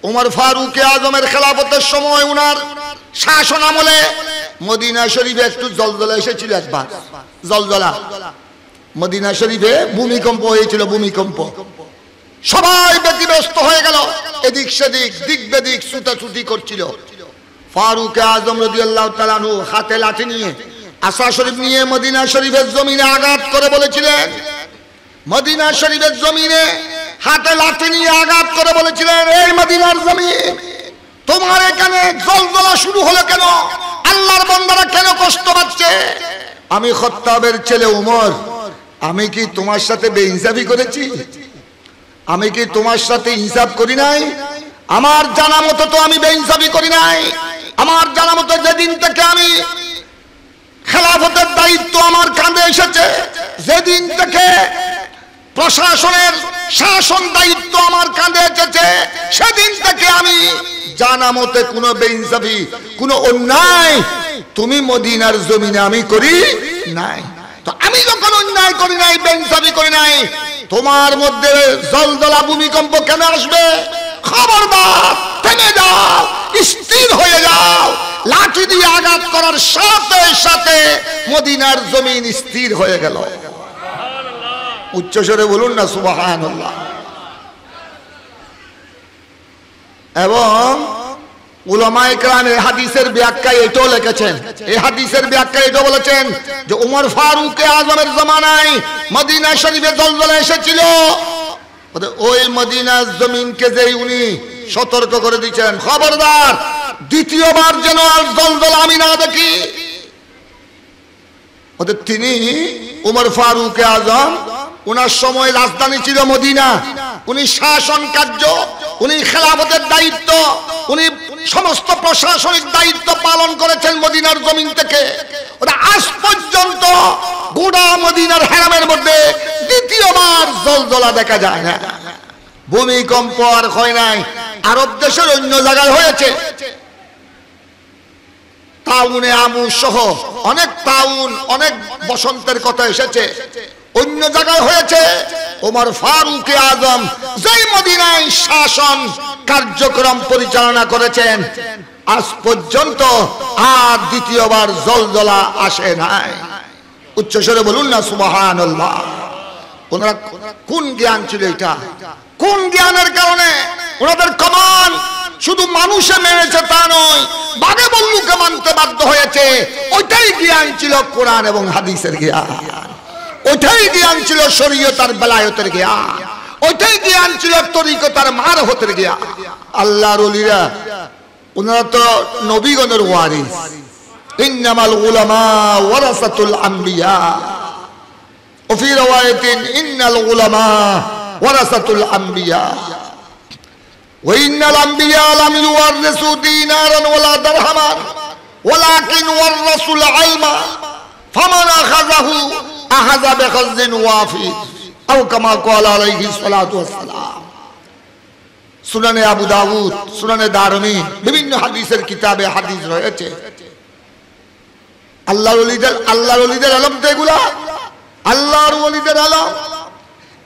উমর ফারুক আজমের খেলাফতের সময় উনার শাসন আমলে মদিনা শরীফে একটু জলজলা এসেছিল একবার। জলজলা, মদিনা শরীফে ভূমিকম্প হয়েছিল, ভূমিকম্প। সবাই ব্যতিব্যস্ত হয়ে গেল, এদিক সেদিক দিক বেদিক ছুটাছুটি করছিল। ফারুক আজম রাদিয়াল্লাহু তাআলা আনহু হাতে লাঠি নিয়ে আসা শরীফ নিয়ে মদিনা শরীফের জমিনে আঘাত করে বলেছিলেন, মদিনা শরীফের জমিনে হাতে লাঠি নিয়ে আঘাত করে বলেছিলেন, এই মদিনার জমিন, তোমার এখানে জলজলা শুরু হলো কেন? আল্লাহর বান্দারা কেন কষ্ট পাচ্ছে? আমি খাত্তাবের ছেলে উমর, আমি কি তোমার সাথে বেইনসাফি করেছি? আমি কি তোমার সাথে ইনসাফ করি নাই? আমার জানা মতো তো আমি বেইনসাফি করি নাই। আমার জানা মতো যেদিন থেকে আমি খেলাফতের দায়িত্ব আমার কাঁধে এসেছে, যেদিন থেকে প্রশাসনের শাসন দায়িত্ব আমার কাঁধে এসেছে, সেদিন থেকে আমি জানা মতে কোনো বেইনসাফি, কোনো অন্যায় তুমি মদিনার জমিনে আমি করি নাই। তো আমি যখন অন্যায় করি নাই, বেইনসাফি করি নাই, তোমার মধ্যে জলজলা ভূমিকম্প কেন আসবে? খবরদার, থেমে যাও, স্থির হয়ে যাও। লাঠি দিয়ে আঘাত করার সাথে সাথে মদিনার জমিন স্থির হয়ে গেল। উচ্চস্বরে বলুন না সুবহানাল্লাহ। এবং উলামায়ে কেরাম এই হাদিসের ব্যাখ্যায় এটাও লিখেছেন, এই হাদিসের ব্যাখ্যায় এটা বলেছেন যে উমর ফারুক আজমের জামানায় মদিনা শরীফে জলজলা এসেছিল। ওই মদিনার জমিনকে যেই উনি সতর্ক করে দিয়েছেন, খবরদার দ্বিতীয়বার যেন আর জলজলা আমি না দেখি। তিনি উমর ফারুক আজম, উনার সময় রাজধানী ছিল মদিনা, উনি শাসন কার্য, উনি খেলাফতের দায়িত্ব, উনি সমস্ত প্রশাসনিক দায়িত্ব পালন করেছেন মদিনার জমিন থেকে। আজ পর্যন্ত গোটা মদিনার হারামের মধ্যে দ্বিতীয়বার জলজলা দেখা যায় না। ভূমিকম্প আর হয় নাই, আরব দেশের অন্য জায়গায় হয়েছে। তাউনে আমু সহ অনেক তাউন, অনেক বসন্তের কথা এসেছে, অন্য জায়গায় হয়েছে। ওমর ফারুক আজম যেই মদিনায় শাসন কার্যক্রম পরিচালনা করেছেন, আজ পর্যন্ত আর দ্বিতীয়বার জলজলা আসে নাই। উচ্চস্বরে বলুন না সুবহানাল্লাহ। ওনারা কোন জ্ঞান ছিল এটা? কোন জ্ঞানের কারণে ওনাদের কমান শুধু মানুষে মেরেছে তা নয়, বাঘে বল্লুকে মানতে বাধ্য হয়েছে? ওইটাই জ্ঞান ছিল কোরআন এবং হাদিসের জ্ঞান, ওইটাই জ্ঞান ছিল শরীয়ত আর বেলায়েতের জ্ঞান, ওইটাই জ্ঞান ছিল তরিকত আর মারফতের জ্ঞান। আল্লাহর ওলিরা ওনারা তো নবীগণের ওয়ারিস। ইন্নামাল উলামা ওয়ারাসাতুল আম্বিয়া, ওয়া ফি রাওয়ায়াতিন ইন্নাল উলামা ওয়ারাসাতুল আম্বিয়া ওয়া ইন্নাল আম্বিয়া লাম ইউওয়ারিসু দিনারান ওয়ালা দিরহামান ওয়ালাকিন ওয়ারাসুল ইলমা ফামান আখাযাহু আহাযা বিখাযিন ওয়াফির আও কামা ক্বালা আলাইহিস সালাতু ওয়াস সালাম। সুনানে আবু দাউদ, সুনানে দারমি, বিভিন্ন হাদিসের কিতাবে হাদিস রয়েছে। আল্লাহর ওলিদের আলম তো এগুলা, আল্লাহর ওলিদের আলম,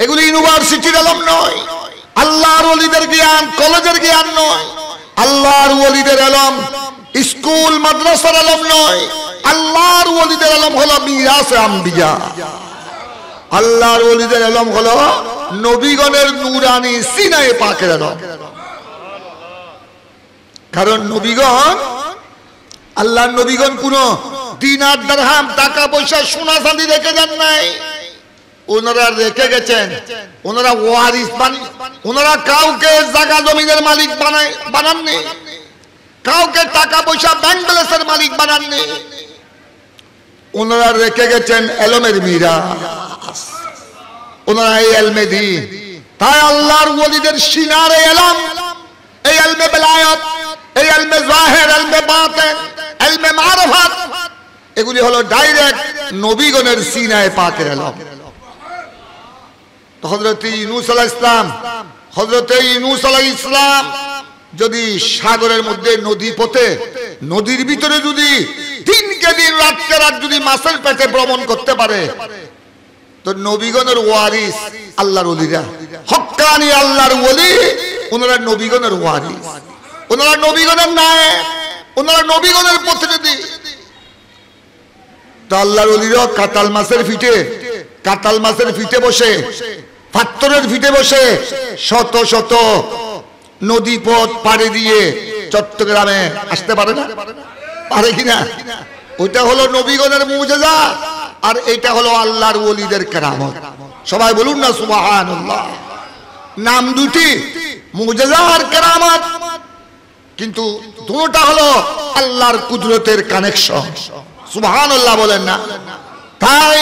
এগুলি ইউনিভার্সিটির আলম নয়। আল্লাহর ওলিদের জ্ঞান কলেজের জ্ঞান নয়। আল্লাহর ওলিদের আলম স্কুল মাদ্রাসার আলম নয়। আল্লাহর ওলিদের আলম হলো মিরাসে আম্বিয়া। আল্লাহর ওলিদের আলম হলো নবীগণের নূরানি সিনায়ে পাকের আলম। কারণ নবীগণ, আল্লাহর নবীগণ কোন দিনার দিরহাম টাকা পয়সা সোনা চাঁদি রেখে যান নাই। ওনারা রেখে গেছেন, ওনারা ওয়ারিস ওনারা কাউকে জায়গা জমিনের মালিক বানাননি, কাউকে টাকা পয়সা ব্যাংক ব্যালেন্সের মালিক বানাননি। ওনারা রেখে গেছেন এলমের মিরাস, ওনারা এই এলমে দিন। তাই আল্লাহর ওলিদের সিনারে এলম, এই এলমে বেলায়েত, এই এলমে জাহির, এলমে বাতিন, এলমে মারফত, এগুলি হলো ডাইরেক্ট নবীগণের সিনায়ে পাকের এলম। তো হযরত ইউনূস আলাইহিস সালাম, হযরত ইউনূস আলাইহিস সালাম যদি সাগরের মধ্যে নদী পথে, নদীর ভিতরে যদি দিনকে দিন রাতকে রাত যদি মাছের পেটে ভ্রমণ করতে পারে, তো নবীগণের ওয়ারিস আল্লাহর ওলিরা, হক্কানি আল্লাহর ওলি, ওনারা নবীগণের ওয়ারিস, ওনারা নবীগণের নায়েব, ওনারা নবীগণের প্রতিনিধি। তো আল্লাহর ওলিরা কাতাল মাছের ফিটে বসে, পাথরের ফিটে বসে শত শত নদী পথ পাড়ি দিয়ে চট্টগ্রামে আসতে পারে না? পারে কিনা? ওইটা হলো নবীগণের মুজিজা, আর এটা হলো আল্লাহর ওলিদের কেরামত। সবাই বলুন না সুবহানাল্লাহ। নাম দুটি, মুজিজা আর কেরামত, কিন্তু দুটোটা হলো আল্লাহর কুদরতের কানেকশন। সুবহানাল্লাহ বলেন না? তাই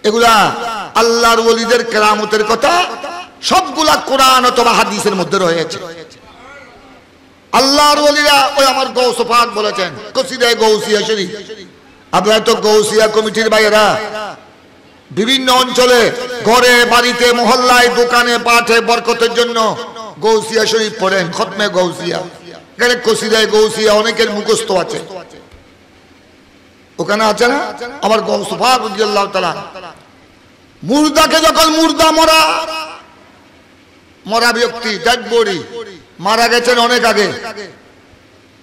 এগুলা আল্লাহর ওলিদের কেরামতের কথা সবগুলা কোরআন অথবা হাদিসের মধ্যে রয়েছে। আল্লাহর ওলিরা, ওই আমার গৌস পাক বলেছেন কসিদায়ে গৌসিয়া শরীফ। আপনারা তো গৌসিয়া কমিটির ভাইয়েরা বিভিন্ন অঞ্চলে ঘরে বাড়িতে মহল্লায় দোকানে পাঠে বরকতের জন্য গৌসিয়া শরীফ পড়েন, খতমে গৌসিয়া। এখানে কসিদায়ে গৌসিয়া অনেকের মুখস্থ আছে, ওখানে আছে না? আমার গৌস পাক রাদিয়াল্লাহু তাআলা মুর্দাকে যখন মুর্দা মরা ব্যক্তি ডেড বডি মারা গেছেন অনেক আগে,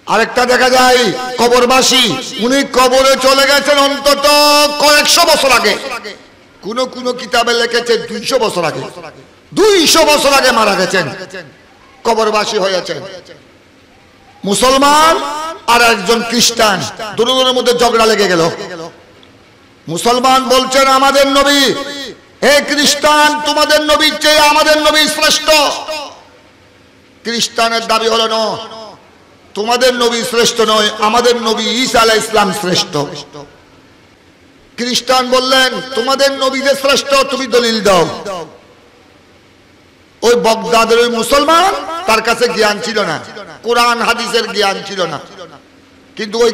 আরেকটা দেখা যায় কবরবাসী, উনি কবরে চলে গেছেন অন্তত কয়েকশো বছর আগে। কোন কোন কিতাবে লিখেছে 200 বছর আগে, 200 বছর আগে মারা গেছেন, কবরবাসী হয়েছেন। মুসলমান আর একজন খ্রিস্টান, দুজনের মধ্যে ঝগড়া লেগে গেল। মুসলমান বলছেন আমাদের নবী, হে খ্রিস্টান তোমাদের নবীর চেয়ে আমাদের নবী শ্রেষ্ঠ। খ্রিস্টানের দাবি হলো না, তোমাদের নবী শ্রেষ্ঠ নয়, আমাদের নবী ঈসা আলাইহিস সালাম শ্রেষ্ঠ। খ্রিস্টান বললেন তোমাদের নবী যে শ্রেষ্ঠ, তুমি দলিল দাও। ওই বগদাদের ওই মুসলমান, তার কাছে জ্ঞান ছিল না, কোরআন হাদিসের জ্ঞান ছিল না, কিন্তু ওই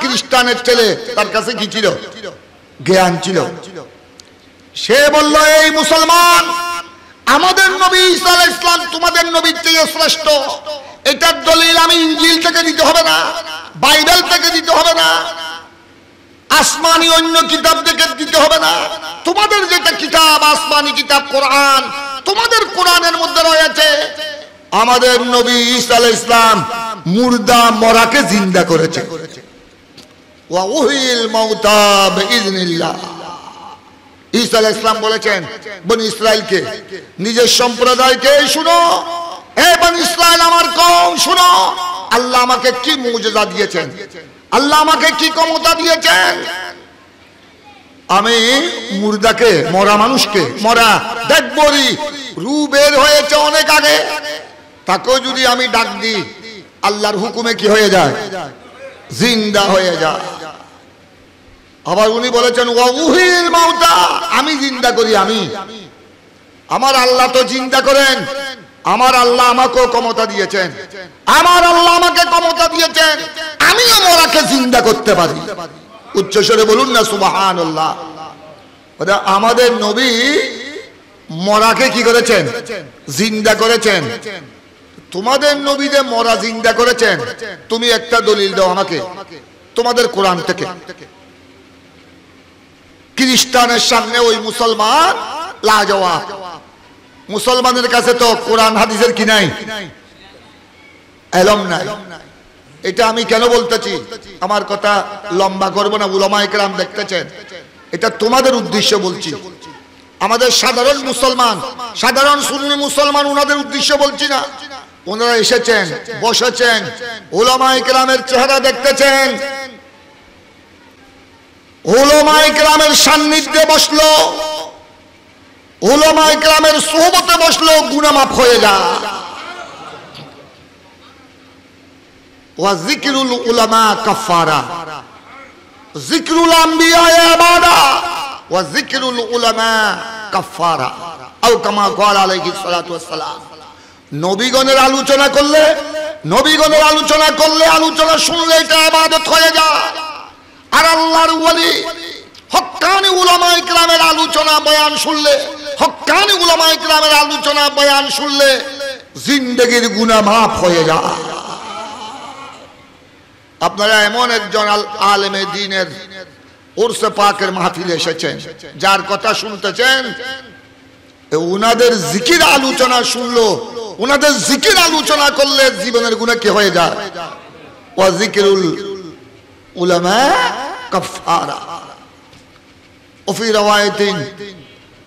খ্রিস্টানের ছেলে তার কাছে কি ছিল? জ্ঞান ছিল। সে বলল এই মুসলমান, আমাদের নবী ঈসা আলাইহিস সালাম তোমাদের নবীর চেয়ে শ্রেষ্ঠ। এটার দলিল আমি ইনজিল থেকে দিতে হবে না, বাইবেল থেকে দিতে হবে না, আসমানি অন্য কিতাব থেকে দিতে হবে না। তোমাদের যেটা কিতাব, আসমানি কিতাব কোরআন, তোমাদের কোরআনের মধ্যে রয়েছে আমাদের নবী ঈসা আলাইহিস সালাম মুর্দা মরাকে জিন্দা করেছে। ওয়া উহিল মাউতা বিইজনিল্লাহ। ঈসা আলাইহিস সালাম বলেছেন বনি ইসরাইলকে, নিজের সম্প্রদায়কে, শুনো হে বনি ইসরাইল আমার কওম শুনো, আল্লাহ আমাকে কি মুজিজা দিয়েছেন, আল্লাহ আমাকে কি ক্ষমতা দিয়েছেন। আমি মুর্দাকে, মরা মানুষকে, মরা দেখবরি রু বের হয়েছে অনেক আগে, তাকেও যদি আমি ডাক দিই আল্লাহর হুকুমে কি হয়ে যায়? জিন্দা হয়ে যায়। আবার উনি বলেছেন ওয়া উহিল মাউতা, আমি জিন্দা করি। আমি, আমার আল্লাহ তো জিন্দা করেন, আমার আল্লাহ আমাকেও ক্ষমতা দিয়েছেন, আমার আল্লাহ আমাকে ক্ষমতা দিয়েছেন, আমিও মরাকে জিন্দা করতে পারি। উচ্চস্বরে বলুন না সুবহানাল্লাহ। আমাদের নবী মরাকে কি করেছেন? জিন্দা করেছেন। তোমাদের নবী যে মরা জিন্দা করেছেন, তুমি একটা দলিল দাও আমাকে তোমাদের কোরআন থেকে। খ্রিস্টানের সামনে ওই মুসলমান লাজবাব। মুসলমানের কাছে তো কোরআন হাদিসের কি নাই, এলম নাই। এটা আমি কেন বলতেছি, আমার কথা লম্বা করব না, উলামায়ে কেরাম দেখতেছেন, এটা তোমাদের উদ্দেশ্য বলছি। আমাদের সাধারণ মুসলমান, সাধারণ সুন্নি মুসলমান, ওনাদের উদ্দেশ্য বলছি না। ওনারা এসেছেন, বসেছেন, উলামায়ে কেরামের চেহারা দেখতেছেন, উলামায়ে কেরামের সান্নিধ্যে বসলো, উলামায়ে কেরামের সোহবতে বসলো, গুনাহ মাফ হয়ে যায়। ওয়া যিকরুল উলামা কাফারা, যিকরুল আম্বিয়া ইবাদা, ওয়া যিকরুল উলামা কাফারা, আও কামা ক্বাল আলাইহিস সালাতু ওয়াস সালাম। নবীগণের আলোচনা করলে, নবীগণের আলোচনা করলে, আলোচনা শুনলে এটা ইবাদত হয়ে যায়। আর আল্লাহর ওলি হক্কানি উলামায়ে কেরামের আলোচনা বয়ান শুনলে, হক্কানি উলামায়ে কেরামের আলোচনা বয়ান শুনলে জিন্দেগির গুনাহ মাফ হয়ে যায়। আপনারা এমন একজন আলেমে দ্বীনের উরসে পাকের মাহফিলে এসেছেন, যার কথা শুনতেছেন, উনাদের জিকির আলোচনা শুনলো, উনাদের জিকির আলোচনা করলে জীবনের গুনাহ কি হয়ে যায়? ওয়া যিকরুল উলামা কাফারা ওয়া ফি রাওয়ায়াতিন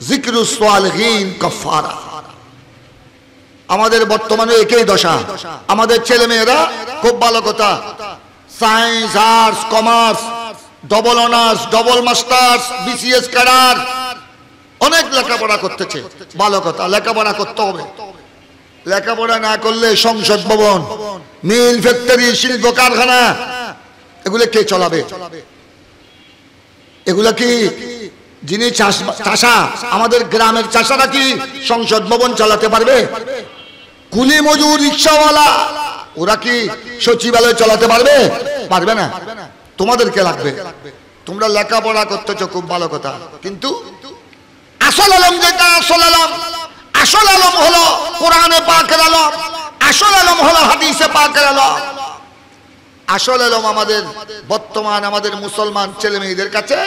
যিকরুস সালিহিন কাফারা। আমাদের বর্তমানে একই দশা। আমাদের ছেলে মেয়েরা খুব ভালো কথা, science, arts, commerce, double honours, double masters, BCS cadre, অনেক লেখাপড়া করতেছে। ভালো কথা, লেখাপড়া করতে হবে। লেখাপড়া না করলে সংসদ ভবন, মিল, ফ্যাক্টরি, শিল্প কারখানা এগুলো কে চালাবে? এগুলা কি যিনি চাষা, আমাদের গ্রামের চাষারা কি সংসদ ভবন চালাতে পারবে? কুলি মজুর, রিক্সাওয়ালা, ওরা কি সচিবালয় চালাতে পারবে? পারবে না। তোমাদেরকে লাগবে। তোমরা লেখাপড়া করতেছো, খুব ভালো কথা, কিন্তু আসল আলম যেটা, আসল আলম, আসল আলম হলো কোরআনে পাকের আলম, আসল আলম হলো হাদিসে পাকের আলম। আসল আলম আমাদের বর্তমান আমাদের মুসলমান ছেলে মেয়েদের কাছে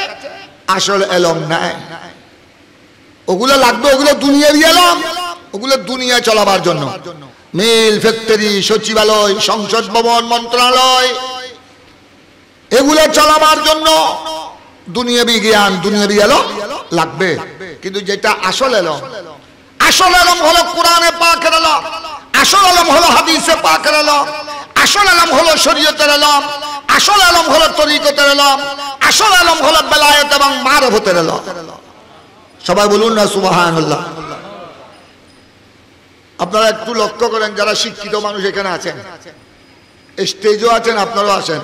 আসল আলম নাই। ওগুলো লাগবে, ওগুলো দুনিয়ারই আলম, ওগুলো দুনিয়া চলাবার জন্য। মিল, ফ্যাক্টরি, সচিবালয়, সংসদ ভবন, মন্ত্রণালয় এগুলো চলাবার জন্য দুনিয়াবি জ্ঞান, দুনিয়াবি আলম লাগবে। কিন্তু যেটা আসল আলম, আসল আলম হলো কোরআনে পাকের আলম, আসল আলম হলো হাদিসে পাকের আলম, আসল আলম হলো শরীয়তের আলম, আসল আলম হলো তরিকতের আলম, আসল আলম হলো বেলায়েত এবং মারফতের আলম। সবাই বলুন না সুবহানাল্লাহ। আপনারা একটু লক্ষ্য করেন, যারা শিক্ষিত মানুষ এখানে আছেন, স্টেজও আছেন, আপনারাও আছেন,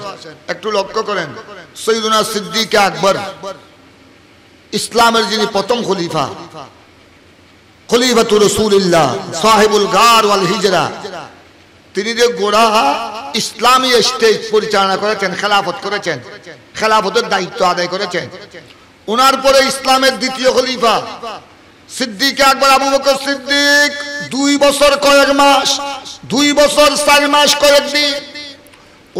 একটু লক্ষ্য করেন। সৈয়দনা সিদ্দিক আকবর, ইসলামের যিনি প্রথম খলিফা, খলিফাতুর রাসূলুল্লাহ সাহেবুল গার ওয়াল হিজরা, তিনি যে গোড়া ইসলামী স্টেজ পরিচালনা করেছেন, খেলাফত করেছেন, খেলাফতের দায়িত্ব আদায় করেছেন। ওনার পরে ইসলামের দ্বিতীয় খলিফা সিদ্দিক আকবর আবু বকর সিদ্দিক 2 বছর কয়েক মাস, 2 বছর 4 মাস কয়েক দিন।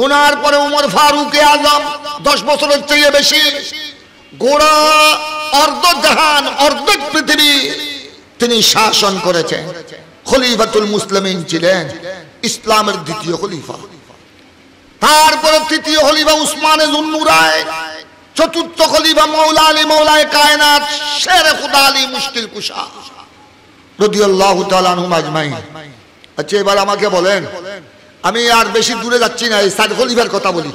ওনার পরে উমর ফারুক আজম 10 বছরের চেয়ে বেশি। গোড়া অর্ধ জাহান, অর্ধ পৃথিবী তিনি শাসন করেছেন। খলিফাতুল মুসলিমিন ছিলেন, ইসলামের দ্বিতীয় খলিফা। তারপরে তৃতীয় খলিফা উসমানে যুন্নুরাইন, চতুর্থ খলিফা মাওলা আলী মাওলায়ে কায়নাত শের খুদা আলী মুশকিল কুশা রাদিয়াল্লাহু তাআলা আনহুম আজমাইন। আচ্ছা, এবার আমাকে বলেন, আমি আর বেশি দূরে যাচ্ছি না, এই 7 খলিফার কথা বলি,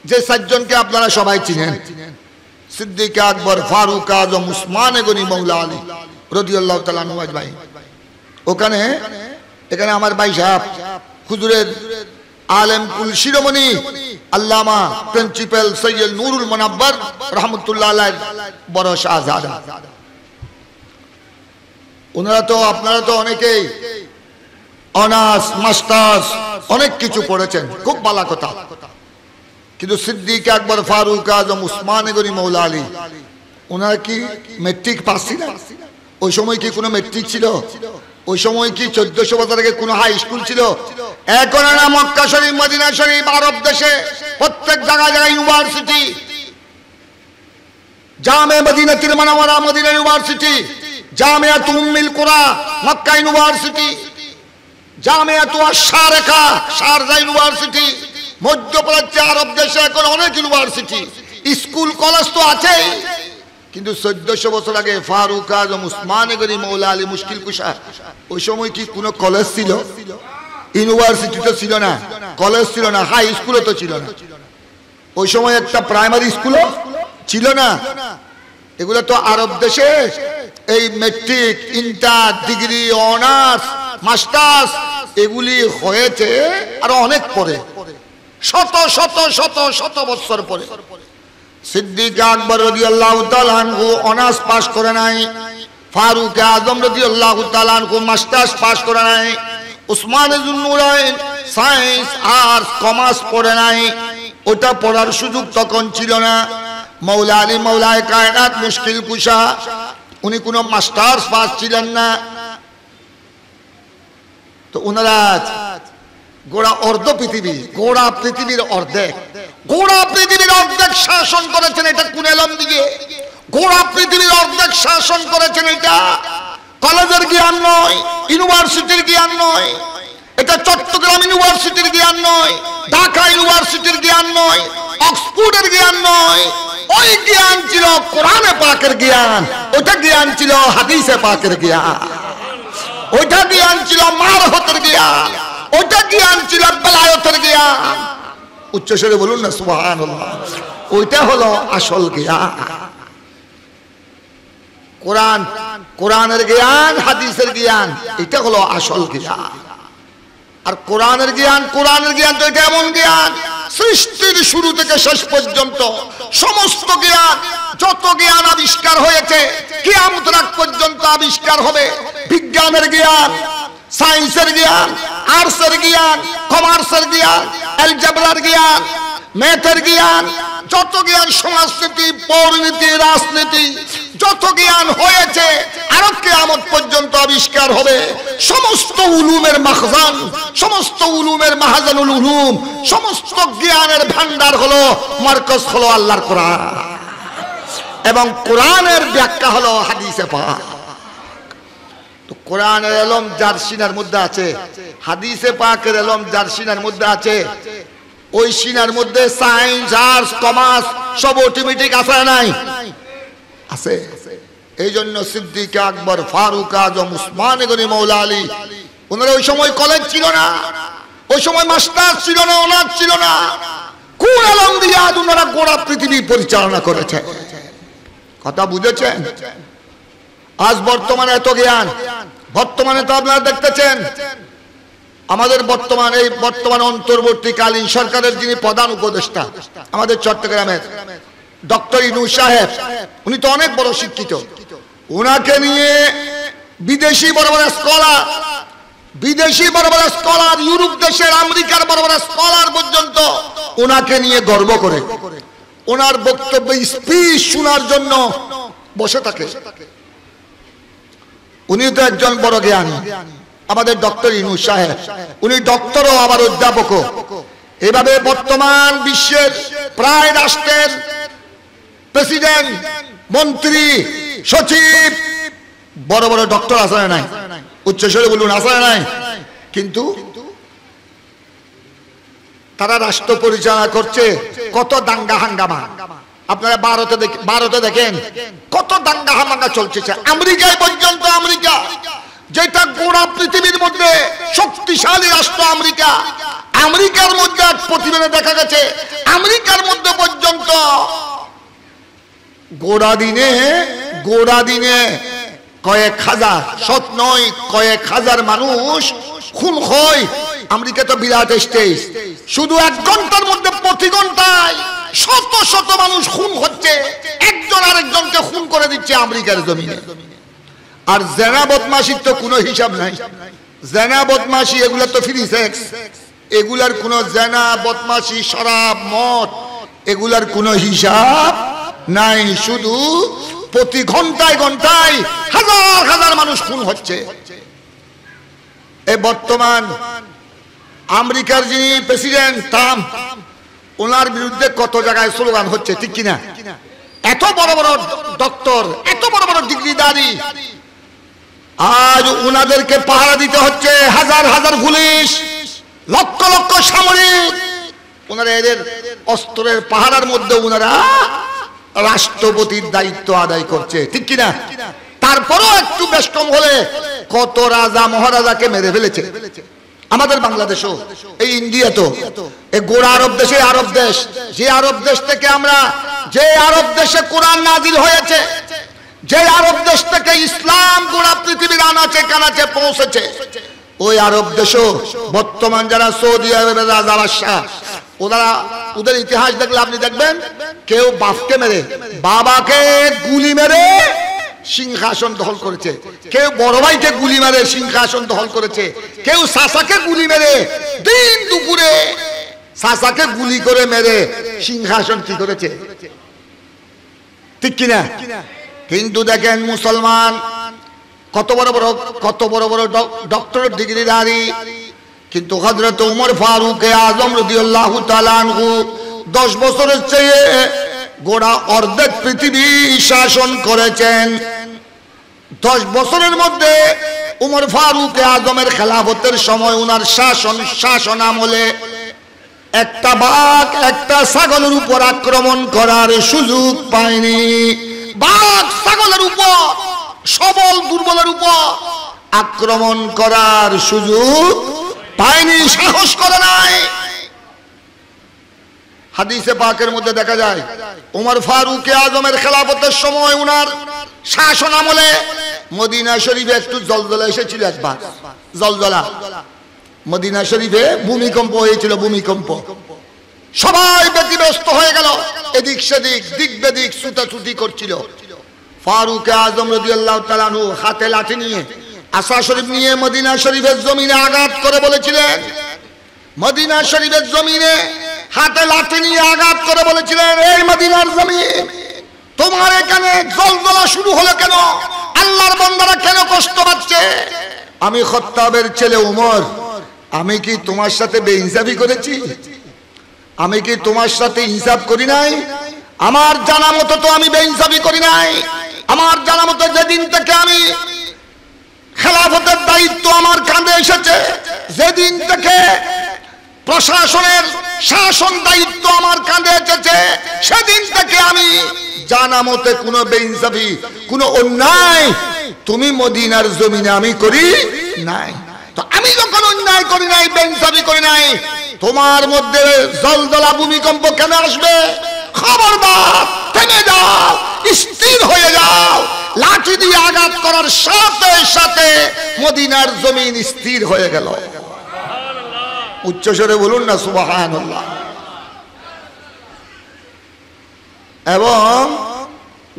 যে 7 জনকে আপনারা সবাই চিনেন, সিদ্দিক আকবর, ফারুক আজম, উসমান গনি, মাওলা আলী রাদিয়াল্লাহু তাআলা আনহুম আজমাইন। এখানে আমার ভাই সাহেব হুজুরের আলেম কুল শিরোমণি আল্লামা প্রিন্সিপাল সৈয়দ নুরুল মুনাব্বার রহমতুল্লাহ আলাইহির বড় শাহজাদা। ওনারা তো, আপনারা তো অনেকেই অনার্স, মাস্টার্স অনেক কিছু পড়েছেন, খুব ভালো কথা। কিন্তু সিদ্দিক আকবর, ফারুক আজম, উসমান গনি, মাওলা আলী, ওনারা কি মেট্রিক পাস ছিলেন? ওই সময় কি কোনো মেট্রিক ছিল? ওই সময় কি 1400 বছর আগে কোনো হাই স্কুল ছিল? এখন না মক্কা শরীফ, মদিনা শরীফ, আরব দেশে প্রত্যেক জায়গায় ইউনিভার্সিটি, জামে মদিনাতুল মুনাওয়ারা মদিনা ইউনিভার্সিটি, জামিয়াত উম্মুল কুরা Mecca university, Jamiat আশ-শারিকা Sharjah university, মধ্যপ্রাচ্যে আরব দেশে এখন অনেক ইউনিভার্সিটি, স্কুল কলেজ তো আছেই। কিন্তু 1400 বছর আগে ফারুক আজম, উসমান গনি, মাওলা আলী মুশকিল কুশা, ওই সময় কি কোনো কলেজ ছিল? ইউনিভার্সিটি তো ছিল না, কলেজ ছিল না, হাই স্কুলও তো ছিল না। ওই সময় একটা প্রাইমারি স্কুলও ছিল না। এগুলো তো আরব দেশে এই metric, inter, degree, honours, masters এগুলি হয়েছে আরো অনেক পরে, শত শত শত শত বছর পরে। সিদ্দিক আকবর রাদিয়াল্লাহু তাআলা আনহু অনার্স পাস করে নাই, ফারুক আজম রাদিয়াল্লাহু তাআলা আনহু মাস্টার্স পাস করে নাই, উসমান যুন্নুরাইন সায়েন্স, আর্টস, কমার্স পড়ে নাই, ওটা পড়ার সুযোগ তখন ছিল না। মাওলা আলী মাওলায়ে কায়নাত মুশকিল কুশা, উনি কোনো মাস্টার্স পাস ছিলেন না। তো ওনারা গোড়া অর্ধ পৃথিবী, গোড়া পৃথিবীর অর্ধেক, গোড়া পৃথিবীর অর্ধেক শাসন করেছেন। এটা কোন এলম দিকে? গোড়া পৃথিবীর অর্ধেক শাসন করেছেন। এটা কলেজের জ্ঞান নয়, ইউনিভার্সিটির জ্ঞান নয়, এটা চট্টগ্রাম ইউনিভার্সিটির জ্ঞান নয়, ঢাকা ইউনিভার্সিটির জ্ঞান নয়, অক্সফোর্ডের জ্ঞান নয়। ওই জ্ঞান ছিল কোরআনে পাকের জ্ঞান, ওইটা জ্ঞান ছিল হাদিসে পাকের জ্ঞান, ওইটা জ্ঞান ছিল মারফতের জ্ঞান, ওইটা জ্ঞান ছিল বেলায়েতের জ্ঞান। উচ্চস্বরে বলুন না সুবহানাল্লাহ। ওইটা হলো আসল জ্ঞান। কোরআন, কোরআনের জ্ঞান, হাদিসের জ্ঞান, এটা হলো আসল জ্ঞান। আর কোরআনের জ্ঞান, কোরআনের জ্ঞান তো এটা এমন জ্ঞান, সৃষ্টির শুরু থেকে শেষ পর্যন্ত সমস্ত জ্ঞান, যত জ্ঞান আবিষ্কার হয়েছে কিয়ামত রাত পর্যন্ত আবিষ্কার হবে। বিজ্ঞানের জ্ঞান, সায়েন্সের জ্ঞান, আর্টসের জ্ঞান, কমার্সের জ্ঞান, অ্যালজেব্রার জ্ঞান, ম্যাথের জ্ঞান, যত জ্ঞান, সমাজনীতি, পরিনীতি, রাজনীতি, যত জ্ঞান হয়েছে আরো কিয়ামত পর্যন্ত আবিষ্কার হবে। সমস্ত উলুমের মাখজান, সমস্ত উলুমের মাহাজানুল উলুম, সমস্ত জ্ঞানের ভান্ডার হলো, মার্কাজ হলো আল্লাহর কোরআন, এবং কোরআনের ব্যাখ্যা হলো হাদিসে পাক। তো কোরআনের এলম যার সিনার মধ্যে আছে, হাদিসে পাকের এলম যার সিনার মধ্যে আছে, ওই সিনার মধ্যে সায়েন্স, আর্টস, কমার্স সব অটোমেটিক আছে নাই? আছে। এই জন্য সিদ্দিক আকবর, ফারুক আজম, উসমান গনি, মৌলা আলী, ওনারা ওই সময় কলেজ ছিল না, ওই সময় মাস্টার ছিল না, অনার্স ছিল না, কোন আলম দিয়ে ওনারা গোটা পৃথিবী পরিচালনা করেছে। কথা বুঝেছেন? আজ বর্তমানে এত জ্ঞান, বর্তমানে তো আপনারা দেখতেছেন আমাদের বর্তমান অন্তর্বর্তীকালীন সরকারের যিনি প্রধান উপদেষ্টা আমাদের চট্টগ্রামের ডক্টর ইউনূস সাহেব, উনি তো অনেক বড় শিক্ষিত। উনাকে নিয়ে বিদেশি বড় বড় স্কলার, ইউরোপ দেশের, আমেরিকার বড় বড় স্কলার পর্যন্ত উনাকে নিয়ে গর্ব করে, ওনার বক্তব্য স্পিচ শোনার জন্য বসে থাকে। উনি তো একজন বড় জ্ঞানী আমাদের ডক্টর ইউনূস সাহেব, উনি ডক্টরও আবার অধ্যাপকও। এভাবে বর্তমান বিশ্বের প্রায় রাষ্ট্রের প্রেসিডেন্ট, মন্ত্রী, সচিব, বড় বড় ডক্টর আছে না নাই? উচ্চস্বরে বলুন, আছে না নাই? কিন্তু তারা রাষ্ট্র পরিচালনা করছে কত দাঙ্গা হাঙ্গামা। আপনারা ভারতে দেখেন কত দাঙ্গা হাঙ্গামা চলছে। আমেরিকায় পর্যন্ত, আমেরিকা যেটা গোড়া পৃথিবীর মধ্যে শক্তিশালী রাষ্ট্র আমেরিকা, আমেরিকার মধ্যে এক প্রতিবেদনে দেখা গেছে আমেরিকার মধ্যে পর্যন্ত গোড়া দিনে কয়েক হাজার, শত নয় কয়েক হাজার মানুষ খুন হয়। আমেরিকা তো বিরাট স্টেট, শুধু 1 ঘন্টার মধ্যে প্রতি ঘন্টায় শত শত মানুষ খুন হচ্ছে, একজন আরেকজনকে খুন করে দিচ্ছে আমেরিকার জমিনে। আর জেনা বদমাশির তো কোনো হিসাব নাই। জেনা বদমাশি এগুলা তো ফ্রি সেক্স, এগুলার কোনো জেনা বদমাশি, শরাব, মদ এগুলার কোনো হিসাব নাই। শুধু প্রতি ঘন্টায় ঘন্টায় হাজার হাজার মানুষ খুন হচ্ছে। এই বর্তমান আমেরিকার যিনি প্রেসিডেন্ট ট্রাম্প, ওনার বিরুদ্ধে কত জায়গায় স্লোগান হচ্ছে, ঠিক কিনা? এত বড় বড় ডক্টর, এত বড় বড় ডিগ্রিধারী, আজ উনাদেরকে পাহারা দিতে হচ্ছে হাজার হাজার পুলিশ, লক্ষ লক্ষ সামরিক। ওনারা এদের অস্ত্রের পাহারার মধ্যে ওনারা রাষ্ট্রপতির দায়িত্ব আদায় করছে, ঠিক কিনা? তারপরও একটু বেশ কম হলে কত রাজা মহারাজাকে মেরে ফেলেছে। আমাদের বাংলাদেশও, এই ইন্ডিয়া তো এই গোড়া আরব দেশে, আরব দেশ, যে আরব দেশ থেকে আমরা, যে আরব দেশে কোরআন নাজিল হয়েছে, যে আরব দেশ থেকে ইসলাম গোড়া পৃথিবীর আনাচে কানাচে পৌঁছেছে, ওই আরব দেশও বর্তমান যারা সৌদি আরবের রাজা বাদশাহ, ওদের ইতিহাস দেখলে আপনি দেখবেন কেউ বাপকে মেরে, বাবাকে গুলি মেরে সিংহাসন দখল করেছে, কেউ বড় ভাইকে গুলি মেরে সিংহাসন দখল করেছে, কেউ চাচাকে গুলি মেরে দিন দুপুরে চাচাকে গুলি করে মেরে সিংহাসন কি করেছে, ঠিক কিনা? কিন্তু দেখেন মুসলমান কত বড় বড় ডক্টর ডিগ্রিধারী, কিন্তু হযরত উমর ফারুক আজম রাদিয়াল্লাহু তাআলা আনহু 10 বছরের চেয়ে গোড়া অর্ধেক পৃথিবী শাসন করেছেন। 10 বছরের মধ্যে উমর ফারুক আজমের খেলাফতের সময় উনার শাসন আমলে একটা বাঘ একটা ছাগলের উপর আক্রমণ করার সুযোগ পায়নি। বাঘ ছাগলের উপর, সবল দুর্বলের উপর আক্রমণ করার সুযোগ পায়নি, সাহস করে নাই। হাদিসে পাকের মধ্যে দেখা যায় উমর ফারুক আজমের খেলাফতের সময় উনার শাসন আমলে মদিনা শরীফে একটু জলজলা এসেছিল। একবার জলজলা, মদিনা শরীফে ভূমিকম্প হয়েছিল, ভূমিকম্প। সবাই ব্যতিব্যস্ত হয়ে গেল, এদিক সেদিক দিক বেদিক ছুটাছুটি করছিল। ফারুক আজম রাদিয়াল্লাহু তাআলা আনহু হাতে লাঠি নিয়ে, আসা শরীফ নিয়ে মদিনা শরীফের জমিনে আঘাত করে বলেছিলেন, মদিনা শরীফের জমিনে হাতে লাঠি নিয়ে আঘাত করে বলেছিলেন, এই মদিনার জমিন, তোমার এখানে জলজলা শুরু হলো কেন? আল্লাহর বান্দারা কেন কষ্ট পাচ্ছে? আমি খাত্তাবের ছেলে উমর, আমি কি তোমার সাথে বেইনসাফি করেছি? আমি কি তোমার সাথে ইনসাফ করি নাই? আমার জানা মতো তো আমি বেইনসাফি করি নাই। আমার জানা মতো যেদিন থেকে আমি খেলাফতের দায়িত্ব আমার কাঁধে এসেছে, যেদিন থেকে প্রশাসনের শাসন দায়িত্ব আমার কাঁধে এসেছে, সেদিন থেকে আমি জানা মতে কোনো বেইনসাফি, কোনো অন্যায় তুমি মদিনার জমিনে আমি করি নাই। তো আমি যখন অন্যায় করি নাই, বেইনসাফি করি নাই, তোমার মধ্যে জলজলা ভূমিকম্প কেন আসবে? খবরদার, থেমে যাও, স্থির হয়ে যাও। লাঠি দিয়ে আঘাত করার সাথে সাথে মদিনার জমিন স্থির হয়ে গেল। উচ্চস্বরে বলুন না সুবহানাল্লাহ। এবং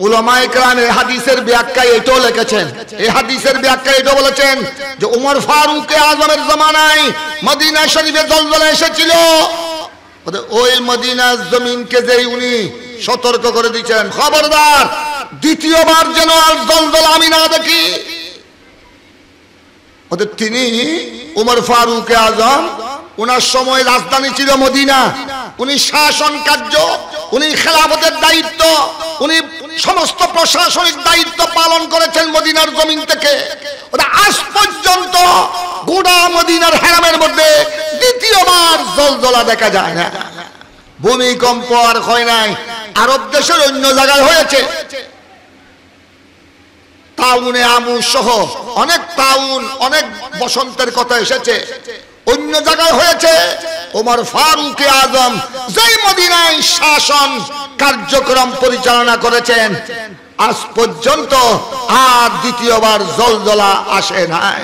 উলামায়ে কেরাম এই হাদিসের ব্যাখ্যায় এটাও লিখেছেন, এই হাদিসের ব্যাখ্যায় এটাও বলেছেন যে উমর ফারুক আজমের জামানায় মদিনা শরীফে জলজলা এসেছিল। ওই মদিনার জমিনকে যে উনি সতর্ক করে দিয়েছেন, খবরদার দ্বিতীয়বার যেন আর জলজলা আমি না দেখি। তিনি উমর ফারুক আজম, উনার সময় রাজধানী ছিল মদিনা, উনি শাসন কার্য, উনি খেলাফতের দায়িত্ব, উনি সমস্ত প্রশাসনিক দায়িত্ব পালন করেছেন মদিনার জমিন থেকে। আজ পর্যন্ত গোটা মদিনার হারামের মধ্যে দ্বিতীয়বার জলজলা দেখা যায় না। ভূমিকম্প আর হয় নাই, আরব দেশের অন্য জায়গায় হয়েছে। তাউনে আমু সহ অনেক তাউন, অনেক বসন্তের কথা এসেছে, অন্য জায়গায় হয়েছে। ওমর ফারুক আজম যেই মদিনায় শাসন কার্যক্রম পরিচালনা করেছেন, আজ পর্যন্ত আর দ্বিতীয়বার জলজলা আসে নাই।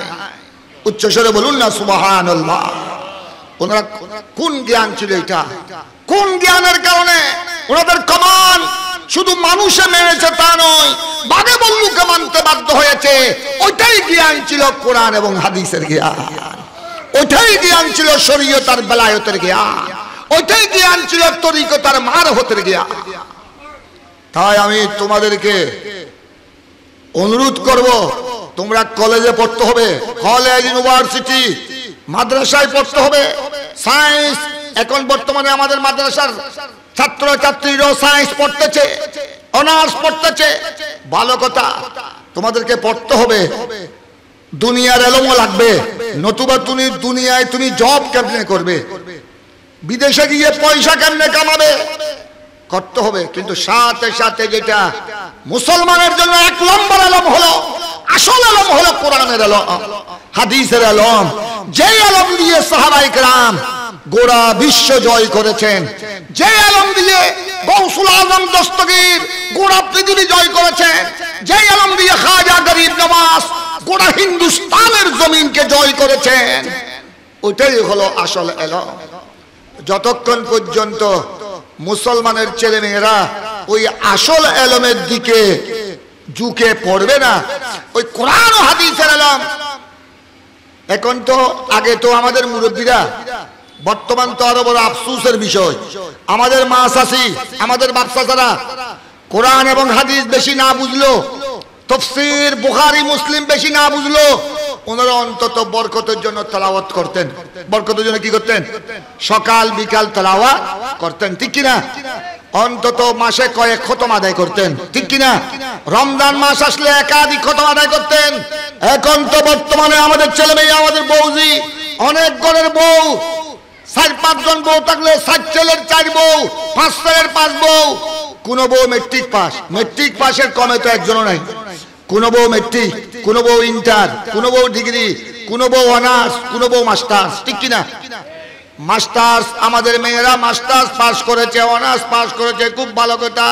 উচ্চস্বরে বলুন না সুবহানাল্লাহ। ওনারা কোন জ্ঞান ছিল এটা? কোন জ্ঞানের কারণে ওনাদের কমান শুধু মানুষে মেনেছে তা নয়, বাঘে বল্লুকে মানতে বাধ্য হয়েছে? ওইটাই জ্ঞান ছিল কোরআন এবং হাদিসের জ্ঞান, ওইটাই জ্ঞান ছিল শরীয়ত আর বেলায়েতের জ্ঞান, ওইটাই জ্ঞান ছিল তরিকত আর মারফতের জ্ঞান। তাই আমি তোমাদেরকে অনুরোধ করব, তোমরা কলেজে পড়তে হবে, কলেজ ইউনিভার্সিটি মাদ্রাসায় পড়তে হবে। সায়েন্স এখন বর্তমানে আমাদের মাদ্রাসার ছাত্র ছাত্রীরাও সায়েন্স পড়তেছে, অনার্স পড়তেছে, ভালো কথা, তোমাদেরকে পড়তে হবে। দুনিয়ার এলমও লাগবে, নতুবা তুমি দুনিয়ায় তুমি জব কেমনে করবে, বিদেশে গিয়ে পয়সা কেমনে কামাবে, করতে হবে। কিন্তু সাথে সাথে যেটা মুসলমানের জন্য 1 নম্বর এলম হলো, আসল এলম হলো কোরআনের এলম, হাদিসের এলম। যে এলম দিয়ে সাহাবায়ে কেরাম গোটা বিশ্ব জয় করেছেন, যে এলম দিয়ে গৌসুল আজম দস্তগীর গোটা পৃথিবী জয় করেছেন, যে এলম দিয়ে খাজা গরিব নওয়াজ গোটা হিন্দুস্তানের জমিনকে জয় করেছেন, ওইটাই হলো আসল এলম। যতক্ষণ পর্যন্ত মুসলমানের ছেলে মেয়েরা ওই আসল এলমের দিকে ঝুঁকে পড়বে না, ওই কোরআন ও হাদিসের এলম। এখন তো আগে তো আমাদের মুরব্বীরা, বর্তমান তো আরো বড় আফসোসের বিষয়, আমাদের মা চাচি, আমাদের বাপ চাচারা কোরআন এবং হাদিস বেশি না বুঝলো, তাফসীর বুখারী মুসলিম বেশি না বুঝলো, ওনারা অন্তত বরকতের জন্য তেলাওয়াত করতেন। বরকতের জন্য কি করতেন? সকাল বিকাল তেলাওয়াত করতেন, ঠিক কিনা? অন্তত মাসে কয়েক খতম আদায় করতেন, ঠিক কিনা? রমজান মাস আসলে একাধিক খতম আদায় করতেন। এখন তো বর্তমানে আমাদের ছেলে মেয়ে, আমাদের বউজি, অনেক ঘরের বউ, 4-5 জন বউ থাকলে 4 ছেলের 4 বউ, 5 ছেলের 5 বউ। কোন বউ মেট্রিক পাস, মেট্রিক পাসের কমে তো একজনও নাই। কোন বউ মেট্রিক, কোন বউ ইন্টার, কোন বউ ডিগ্রি, কোন বউ অনার্স, কোন বউ মাস্টার্স, ঠিক কিনা? মাস্টার্স, আমাদের মেয়েরা মাস্টার্স পাস করেছে, অনার্স পাস করেছে, খুব ভালো কথা।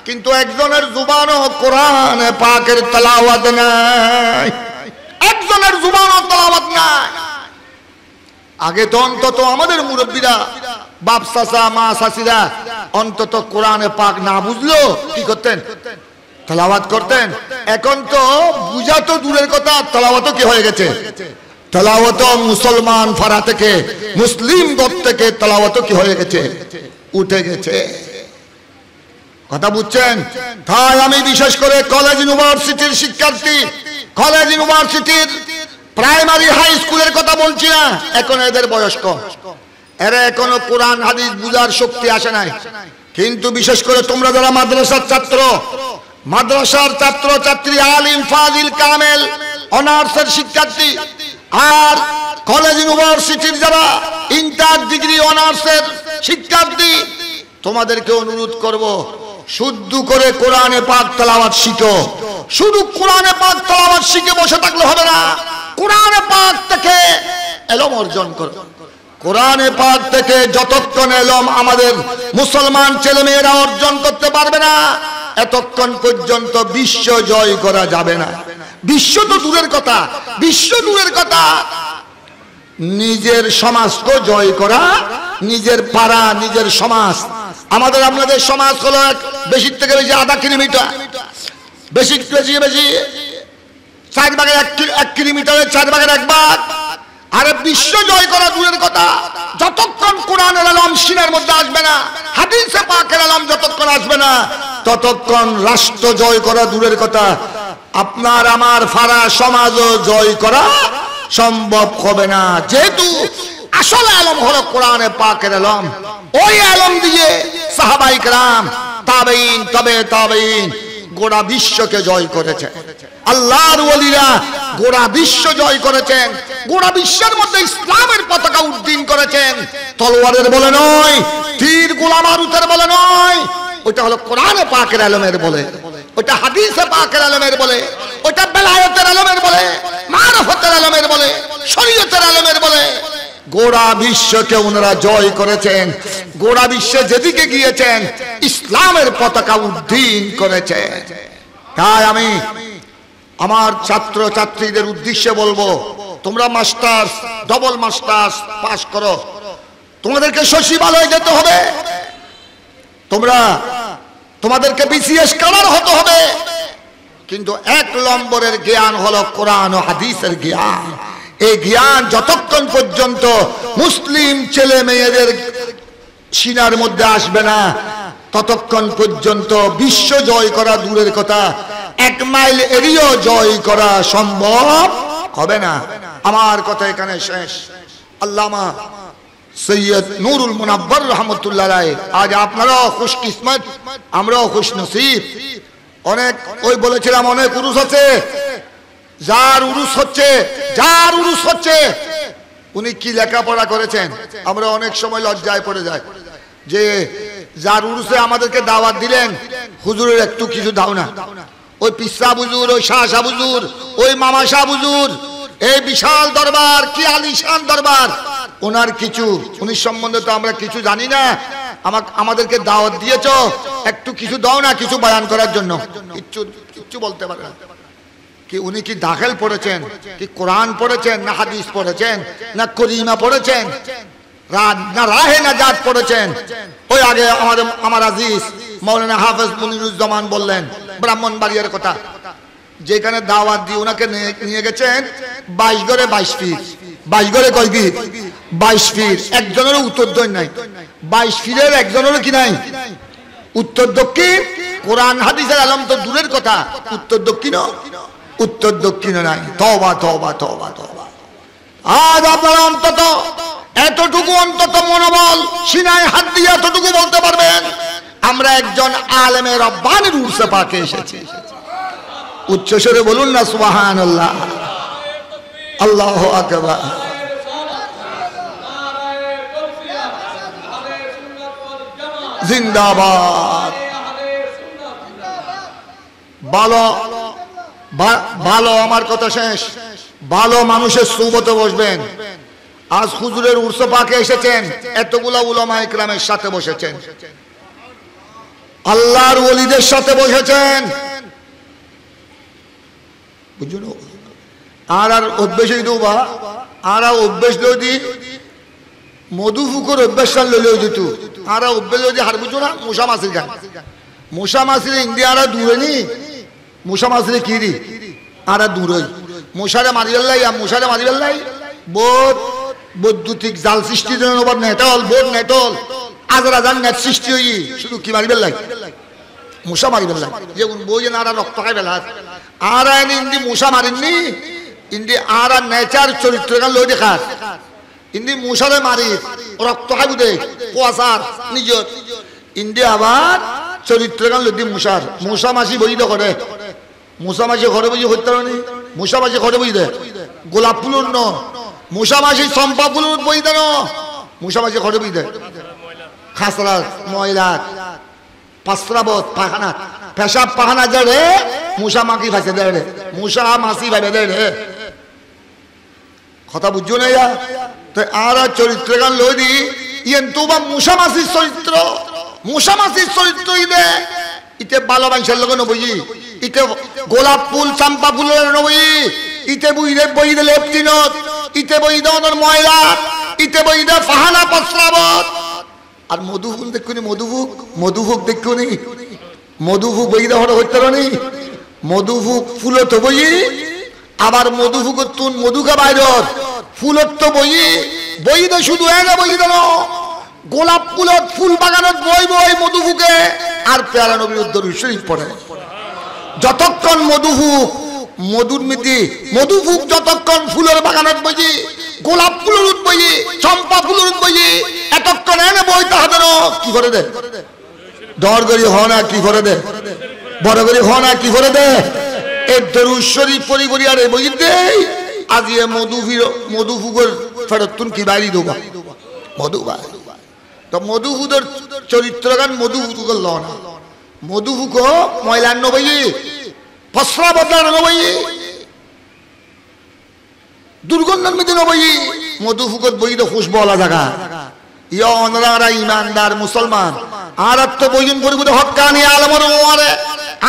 কিন্তু একজনের জুবানও কোরআনে পাকের তেলাওয়াত নাই, একজনের জুবানও তেলাওয়াত নাই। আগে তো অন্তত আমাদের মুরব্বীরা, বাপ চাচা মা চাচিরা অন্তত কোরআনে পাক না বুঝলো কি করতেন? তেলাওয়াত করতেন। এখন তো বুঝা তো দূরের কথা, তেলাওয়াতও কি হয়ে গেছে? তেলাওয়াত মুসলমান ফাড়া থেকে, মুসলিম ঘর থেকে তেলাওয়াত কি হয়ে গেছে? উঠে গেছে। কথা বুঝছেন? তাই আমি বিশেষ করে কলেজ ইউনিভার্সিটির শিক্ষার্থী, কলেজ ইউনিভার্সিটির প্রাইমারি হাই স্কুলের কথা বলছি না, এখন এদের বয়স কম, এরা এখনো কোরআন হাদিস বুঝার শক্তি আসে নাই। কিন্তু বিশেষ করে তোমরা যারা মাদ্রাসার ছাত্র, মাদ্রাসার ছাত্র ছাত্রী, আলিম ফাজিল কামেল অনার্সের শিক্ষার্থী, আর কলেজ ইউনিভার্সিটির যারা ইন্টার ডিগ্রি অনার্সের শিক্ষার্থী, তোমাদেরকে অনুরোধ করব, শুদ্ধ করে কোরআনে পাক তেলাওয়াত শিখো। শুধু কোরআনে পাক তেলাওয়াত শিখে বসে থাকলে হবে না, কোরআনে পাক থেকে ইলম অর্জন করো। কোরআনে পাক থেকে যতক্ষণ ইলম আমাদের মুসলমান ছেলেমেয়েরা অর্জন করতে পারবে না, এতক্ষণ পর্যন্ত বিশ্ব জয় করা যাবে না। বিশ্ব তো দূরের কথা, বিশ্ব দূরের কথা, নিজের সমাজকে জয় করা, নিজের পাড়া, নিজের সমাজ। আমাদের আপনাদের সমাজ হলো বেশি থেকে বেশি 0.5 কিলোমিটার, বেশি বেশি বেশি 4 ভাগের 1 কিলোমিটারের 4 ভাগের 1 ভাগ। আরে বিশ্ব জয় করা দূরের কথা, যতক্ষণ কোরআনের আলম সিনার মধ্যে আসবে না, হাদিসে পাকের আলম যতক্ষণ আসবে না, ততক্ষণ রাষ্ট্র জয় করা দূরের কথা, আপনার আমার ফারা সমাজও জয় করা সম্ভব হবে না। যেহেতু আসল আলম হলো কোরআনে পাকের আলম, ওই আলম দিয়ে সাহাবায়ে কেরাম, তাবেঈন, তবে তাবেঈন গোটা বিশ্বকে জয় করেছে। আল্লাহর ওলিরা গোটা বিশ্ব জয় করেছেন, গোটা বিশ্বের মধ্যে ইসলামের পতাকা উড্ডীন করেছেন। তলোয়ারের বলে নয়, তীর গোলাবারুদের বলে নয়, ওটা হলো কোরআনে পাকের আলমের বলে, ওটা হাদিসে পাকের আলমের বলে, ওটা বেলায়েতের আলমের বলে, মারফতের আলমের বলে, শরীয়তের আলমের বলে। গোটা বিশ্বকে ওনারা জয় করেছেন। গোটা বিশ্বে যেদিকে গিয়েছেন ইসলামের পতাকা উড্ডীন করেছেন। তাই আমি আমার ছাত্র ছাত্রীদের উদ্দেশ্যে বলবো, তোমরা মাস্টার্স, ডবল মাস্টার্স পাস করো, তোমাদেরকে সচিবালয়ে যেতে হবে, তোমাদেরকে বিসিএস কালার হতে হবে, কিন্তু 1 নম্বরের জ্ঞান হলো কোরআন ও হাদিসের জ্ঞান। এই জ্ঞান যতক্ষণ পর্যন্ত মুসলিম ছেলে মেয়েদের সিনার মধ্যে আসবে না, ততক্ষণ পর্যন্ত বিশ্ব জয় করা দূরের কথা, 1 মাইল এরিয়া জয় করা সম্ভব হবে না। আমার কথা এখানে শেষ। আল্লামা সৈয়দ নুরুল মুনাব্বর রহমতুল্লাহ আলাইহি, আজ আপনারাও খুশকিসমত, আমরাও খুশনসিব। অনেক ওই বলেছিলাম অনেক উরুস আছে, যার উরুস হচ্ছে, যার উরুস হচ্ছে উনি কি লেখাপড়া করেছেন, আমরা অনেক সময় লজ্জায় পড়ে যাই যে যার উরুসে আমাদেরকে দাওয়াত দিলেন, হুজুরের একটু কিছু দাও না। ওই পিসা হুজুর, ওই শাহ শাহ হুজুর, ওই মামা শাহ হুজুর, এই বিশাল দরবার, কি আলিশান দরবার, ওনার কিছু, উনি সম্বন্ধে তো আমরা কিছু জানি না, আমাদেরকে দাওয়াত দিয়েছ, একটু কিছু দাও না, কিছু বয়ান করার জন্য। কিচ্ছু বলতে পারে না। কি উনি কি দাখিল পড়েছেন, কি কোরআন পড়েছেন, না হাদিস পড়েছেন, না করিমা পড়েছেন, না রাহে নাজাত পড়েছেন? ওই আগে আমার আজিজ মাওলানা হাফেজ মুনিরুজ্জামান বললেন ব্রাহ্মণবাড়িয়ার কথা, যেখানে দাওয়াত দিয়ে ওনাকে নিয়ে গেছেন 22 গড়ে 22 ফিট, 22 গড়ে কয় ফিট? 22 ফিট। একজনেরও উত্তর নাই, 22 ফিটের একজনেরও কি নাই উত্তর দক্ষিণ। কোরআন হাদিসের আলম তো দূরের কথা, উত্তর দক্ষিণ নাই। তওবা তওবা তওবা তওবা। আজ আপনারা অন্তত এতটুকু, অন্তত মনোবল সিনায় হাত দিয়ে এতটুকু বলতে পারবেন, আমরা একজন আলেমের রব্বানির উরসে পাকে এসেছি। উচ্চস্বরে বলুন না সুবহানাল্লাহ, আল্লাহু আকবার। জিন্দাবাদ। ভালো ভালো, আমার কথা শেষ। ভালো মানুষের সুবতে বসবেন। আজ হুজুরের উরসে পাকে এসেছেন, এতগুলা উলামা ইকরামের সাথে বসেছেন, আল্লাহর ওলিদের সাথে বসেছেন, বুঝুন। আর অভ্যেস দেবা, আর অভ্যেস যদি মধু ফুকুর অভ্যেস লইলেও যেত, আর অভ্যেস যদি হার বুঝো না, মশা মাছির গান, মশা মাছির ইন্ডিয়া দূরে নি, মশা মাছির কি রি আর দূরে, মশারে মারি পেলাই, মশারে মারি পেলাই বোধ বৈদ্যুতিক জাল সৃষ্টি নেটল, বোধ নেটল হাজার হাজার নেট সৃষ্টি হই, শুধু কি মারি পেলাই, মশা মারি পেলাই। যেমন বই আর রক্ত খাই পেলার, আর ইন্দি মশা মারিনি, ইন্দি আর নেচার চরিত্র লই দেখার, ইন্দি মশারে মারি রক্ত খাই বুঝে কুয়াশার নিজের, ইন্দি আবার চরিত্র গান লই মশার, মশা মাসি বই দে করে, মশা মাসি ঘরে বই হইতে পারি, মশা মাসি ঘরে বই দে গোলাপ ফুলুর ন, মশা মাসি চম্পা ফুলুর বই দেন, মশা মাসি ঘরে বই দে খাসরা ময়লা পাসরাবত পাখানা পেশাব পাখানা দেড়ে মশা মাকি ফাঁসে দেড়ে, মশা মাসি ভাবে দেড়ে, কথা বুঝছো না? তো আর চরিত্র গান লই দি ইয়েন তো বা মশা মাসির চরিত্র, মশা মাসির চরিত্র ইদে ইতে ভালো মানুষের লোক নবই, ইতে গোলাপ ফুল চাম্পা ফুলের নবই, ইতে বইদে বইদে লেপটিনত, ইতে বইদে ওনার ময়লা, ইতে বইদে ফাহানা পাসরাবত। আর মধুফুল দেখুনি, মধুফুক, মধুফুক দেখুনি, মধুফুক বই দেওয়া হইতে পারি, মধুফুক ফুলত বই, আবার মধুফুক তুন মধুকা বাইর ফুলত তো বই, বই দে শুধু এনে বই দেন গোলাপ ফুলত ফুল বাগানত বই বই মধুফুকে, আর পেয়ারা নবীর উদ্দরুদ শরীফ পড়ে। যতক্ষণ মধুফুক মধুর মিতি মধুফুক যতক্ষণ ফুলের বাগানত বই, গোলাপ ফুলের বই, চম্পা ফুলের বই, এতক্ষণ এনে বইতে হবে না, কি করে দে দর গড়ি হ না, কি করে দে বড় গড়ি হ না, কি করে দে এই দরুদ শরীফ পড়ি পড়ি আর বই দেই। আজ এ মধুফুকের ফেরত তুন কি বাইরি দেবা মধু বাই, তো মধুফুদের চরিত্র গান মধুফুকের ল না, মধুফুক ময়লার নবই, ফসরা বদলার নবই, দুর্গন্ধের মধ্যে নবই, মধুফুকত বই তো খুশবলা জায়গা, ইয়া অনরা ইমানদার মুসলমান, আর তো বইন পরিবুদ হক্কানি আলমর ওয়ারে,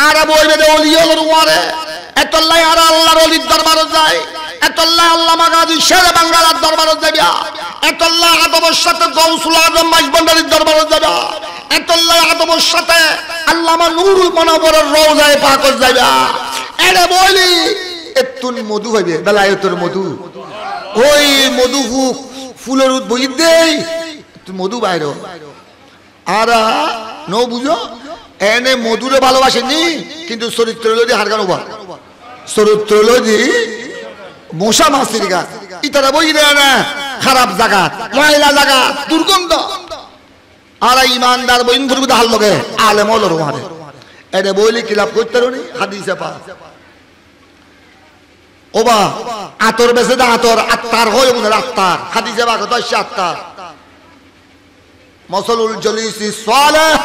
আর বইবে দে ওলিয়র ওয়ারে, এতল্লাই আর আল্লাহর ওলির দরবারে যায়, এতল্লাই আল্লামা গাজী শেরে বাঙ্গালার দরবারে যাবে, এতল্লাই আদবের সাথে গৌসুল আজম মাইজবন্ডারির দরবারে যাবে, এতল্লাই আদবের সাথে আল্লামা নুরুল মুনাওয়ারের রওজায়ে পাকে যাবে। এরে বলি এতুন মধু হইবে বেলায়েতের মধু, ওই মধুফুক ফুলের বই দেই মধু বাইর, আর নো বুঝো এনে মধুরে ভালোবাসেনি, কিন্তু চরিত্র লদি হারগান উবা, চরিত্র লদি মশা মাছির গা, ইতারা বই দেয় না খারাপ জায়গা, ময়লা জায়গা, দুর্গন্ধ, আর ইমানদার বইন ফুরবুদে হাল লগে আলেম হলো রোহারে, এনে বইলে কি লাভ করতে রনি হাদিসে পা ওবা আতর বেসে দা, আতর আত্মার হয় মনে আত্মার, হাদিসে বা কত আসছে আত্মার, মাসালুল জলিসি সালেহ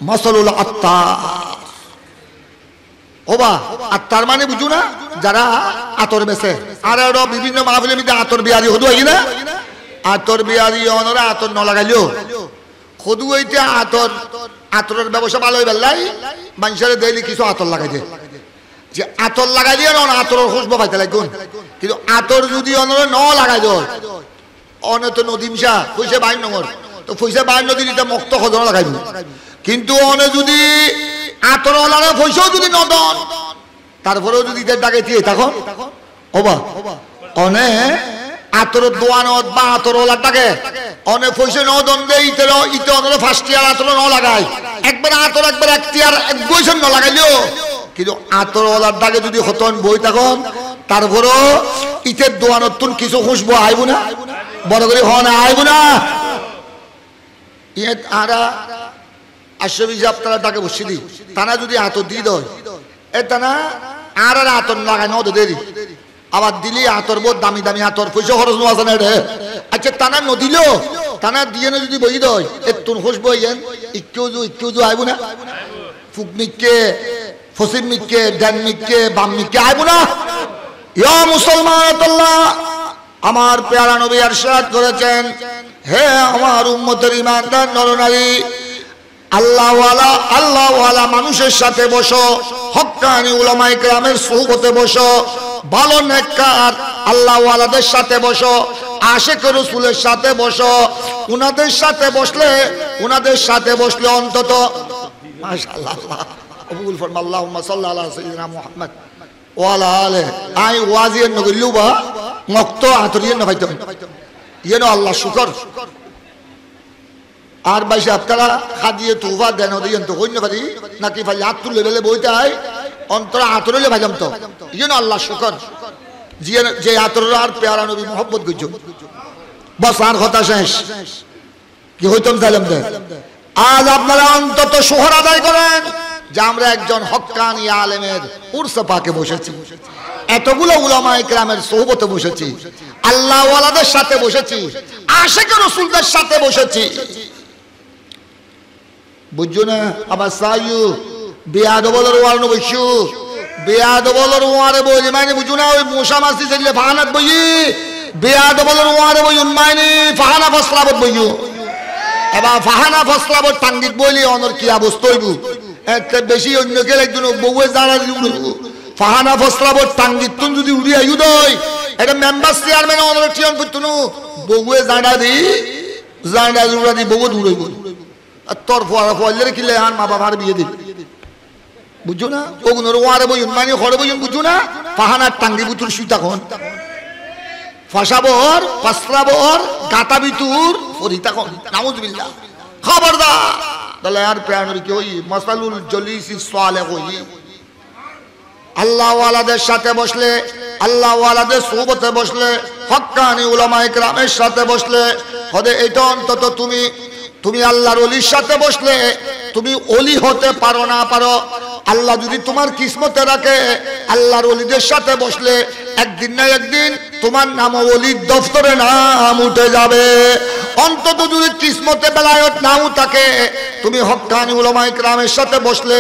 মাসালুল আত্তার, ওবা আত্মার মানে বুঝু না যারা আতর বেসে, আর বিভিন্ন মাহফিলের মধ্যে আতর বিয়ারি হদু হয় না, আতর বিয়ারি অনরা আতর ন লাগাইলেও হদু হইতে আতর, আতরের ব্যবসা ভালো হয়ে বেলাই মানুষের দেয়নি কিছু আতর লাগাই দিয়ে, যে আতর লাগাই দিয়ে না আতরের খুশবু পাইতে লাগুন, কিন্তু আতর যদি অনরা ন লাগাই দেয় অনে তো নদীমসা পয়সা বাইর নগর, তো পয়সা বাইর নদীর এটা মক্ত সদন লাগাইব, কিন্তু অনে যদি আতর ওলারে পয়সাও যদি নদন তারপরেও যদি ইদের ডাকে দিয়ে তখন ওবা অনে আতর দোয়ানত বা আতর ওলার ডাকে অনে পয়সা নদন দেয়, ইতের ইতে অনরে ফার্স্ট ইয়ার আতর ন লাগায়, একবার আতর একবার একটিয়ার এক বৈশন ন লাগাইলেও, কিন্তু আতর ওলার ডাকে যদি হতন বই তখন তারপরেও ইতের দোয়ানত কিছু খুশবু আইব না, বড় করে হ না আইব না। আশরাফি আপনারা তাকে বসে দিই তানা যদি আতর দিয়ে দেয় এ তানা আর আতর লাগায় না দেরি আবার দিলি আতর বহুত দামি দামি আতর পয়সা খরচ নোয়া আছে না রে আচ্ছা টানা নদিল টানা দিয়ে না যদি বই দয় একটু খুশ বইয়েন ইক্কেও আইব না ফুক মিককে ফসিম মিককে ডান মিককে বাম মিককে আইব না ইয়া মুসলমান আমার প্যারা নবী ইরশাদ করেছেন হে আমার উম্মতের ঈমানদার নরনারী আল্লাহওয়ালা মানুষের সাথে বসো হক্কানি উলামায়ে কেরামের সুহবতে বসো ভালো নেককার আল্লাহওয়ালাদের সাথে বসো আশিক রাসূলের সাথে বসো উনাদের সাথে বসলে অন্তত মাশাআল্লাহ কবুল ফরমা আল্লাহুম্মা সাল্লি আলা সাইয়্যিদিনা মুহাম্মদ ওয়া আলা আলিহি আই ওয়াজির নগলুবা মুক্ত আতরিয়ে না পাইতাম ইয়েন আল্লাহ শুকর আর বাইশে আপনারা খাদিয়ে তুফা দেন দিয়েন তো কইন পারি নাকি ভাই হাত তুলে বেলে বইতে হয় অন্তর আতরলে ভাইলাম তো ইয়েন আল্লাহ শুকর যে আতর আর পেয়ারা নবী মোহাম্মদ গুজ বস আর কথা শেষ কি হইতাম জালেম দে আজ আপনারা অন্তত শুকর আদায় করেন যে আমরা একজন হক্কানি আলেমের উরসে পাকে বসেছি এতগুলো উলামায়ে কেরামের সোহবতে বসেছি আল্লাহ ওয়ালাদের সাথে বসেছি আশিক রাসূলদের সাথে বসেছি বুঝছো না আবার সাইয়ু বেয়াদবলের ওয়ার নবইছু বেয়াদবলের ওয়ারে বলি মানে বুঝো না ওই মুসা মাসি চললে ফাহানাত বই বেয়াদবলের ওয়ারে বই মানে ফাহানা ফসলাবত বইও এবার ফাহানা ফসলাবত টাঙ্গিত বলি অনর কি অবস্থা হইব এত বেশি অন্য কেউ একজন বউয়ে জানা ফাহানা ফসলাবত টাঙ্গিত তুন যদি উড়ি আইউ দই এটা মেম্বার চেয়ারম্যান অনর টিয়ন করতুনু বউয়ে জানা দি বউ দৌড়াইব তোর ফলে কিলে আর মা বাবার বিয়ে দিবে বুঝছো না ওগুলোর ওয়ারে বইন মানে ঘরে বইন বুঝছো না পাহানার টাঙ্গি বুতুর সুইতা খন ফাঁসাবর পাসরাবর গাতা বিতুর ফরিতা খন নাউজুবিল্লাহ খবরদার তাহলে আর প্রাণের কি ওই মাসালুল জলিসি সালেহ হই আল্লাহ ওয়ালাদের সাথে বসলে আল্লাহ ওয়ালাদের সুহবতে বসলে হক্কানি উলামায়ে কেরামের সাথে বসলে হদে এটা অন্তত তুমি আল্লাহর ওলির সাথে বসলে তুমি ওলি হতে পারো না পারো আল্লাহ যদি তোমার কিসমতে রাখে আল্লাহর ওলিদের সাথে বসলে একদিন না একদিন তোমার নাম ওলির দফতরে নাম উঠে যাবে অন্তত যদি কিসমতে বেলায়েত নাও থাকে তুমি হক্কানি উলামায়ে কেরামের সাথে বসলে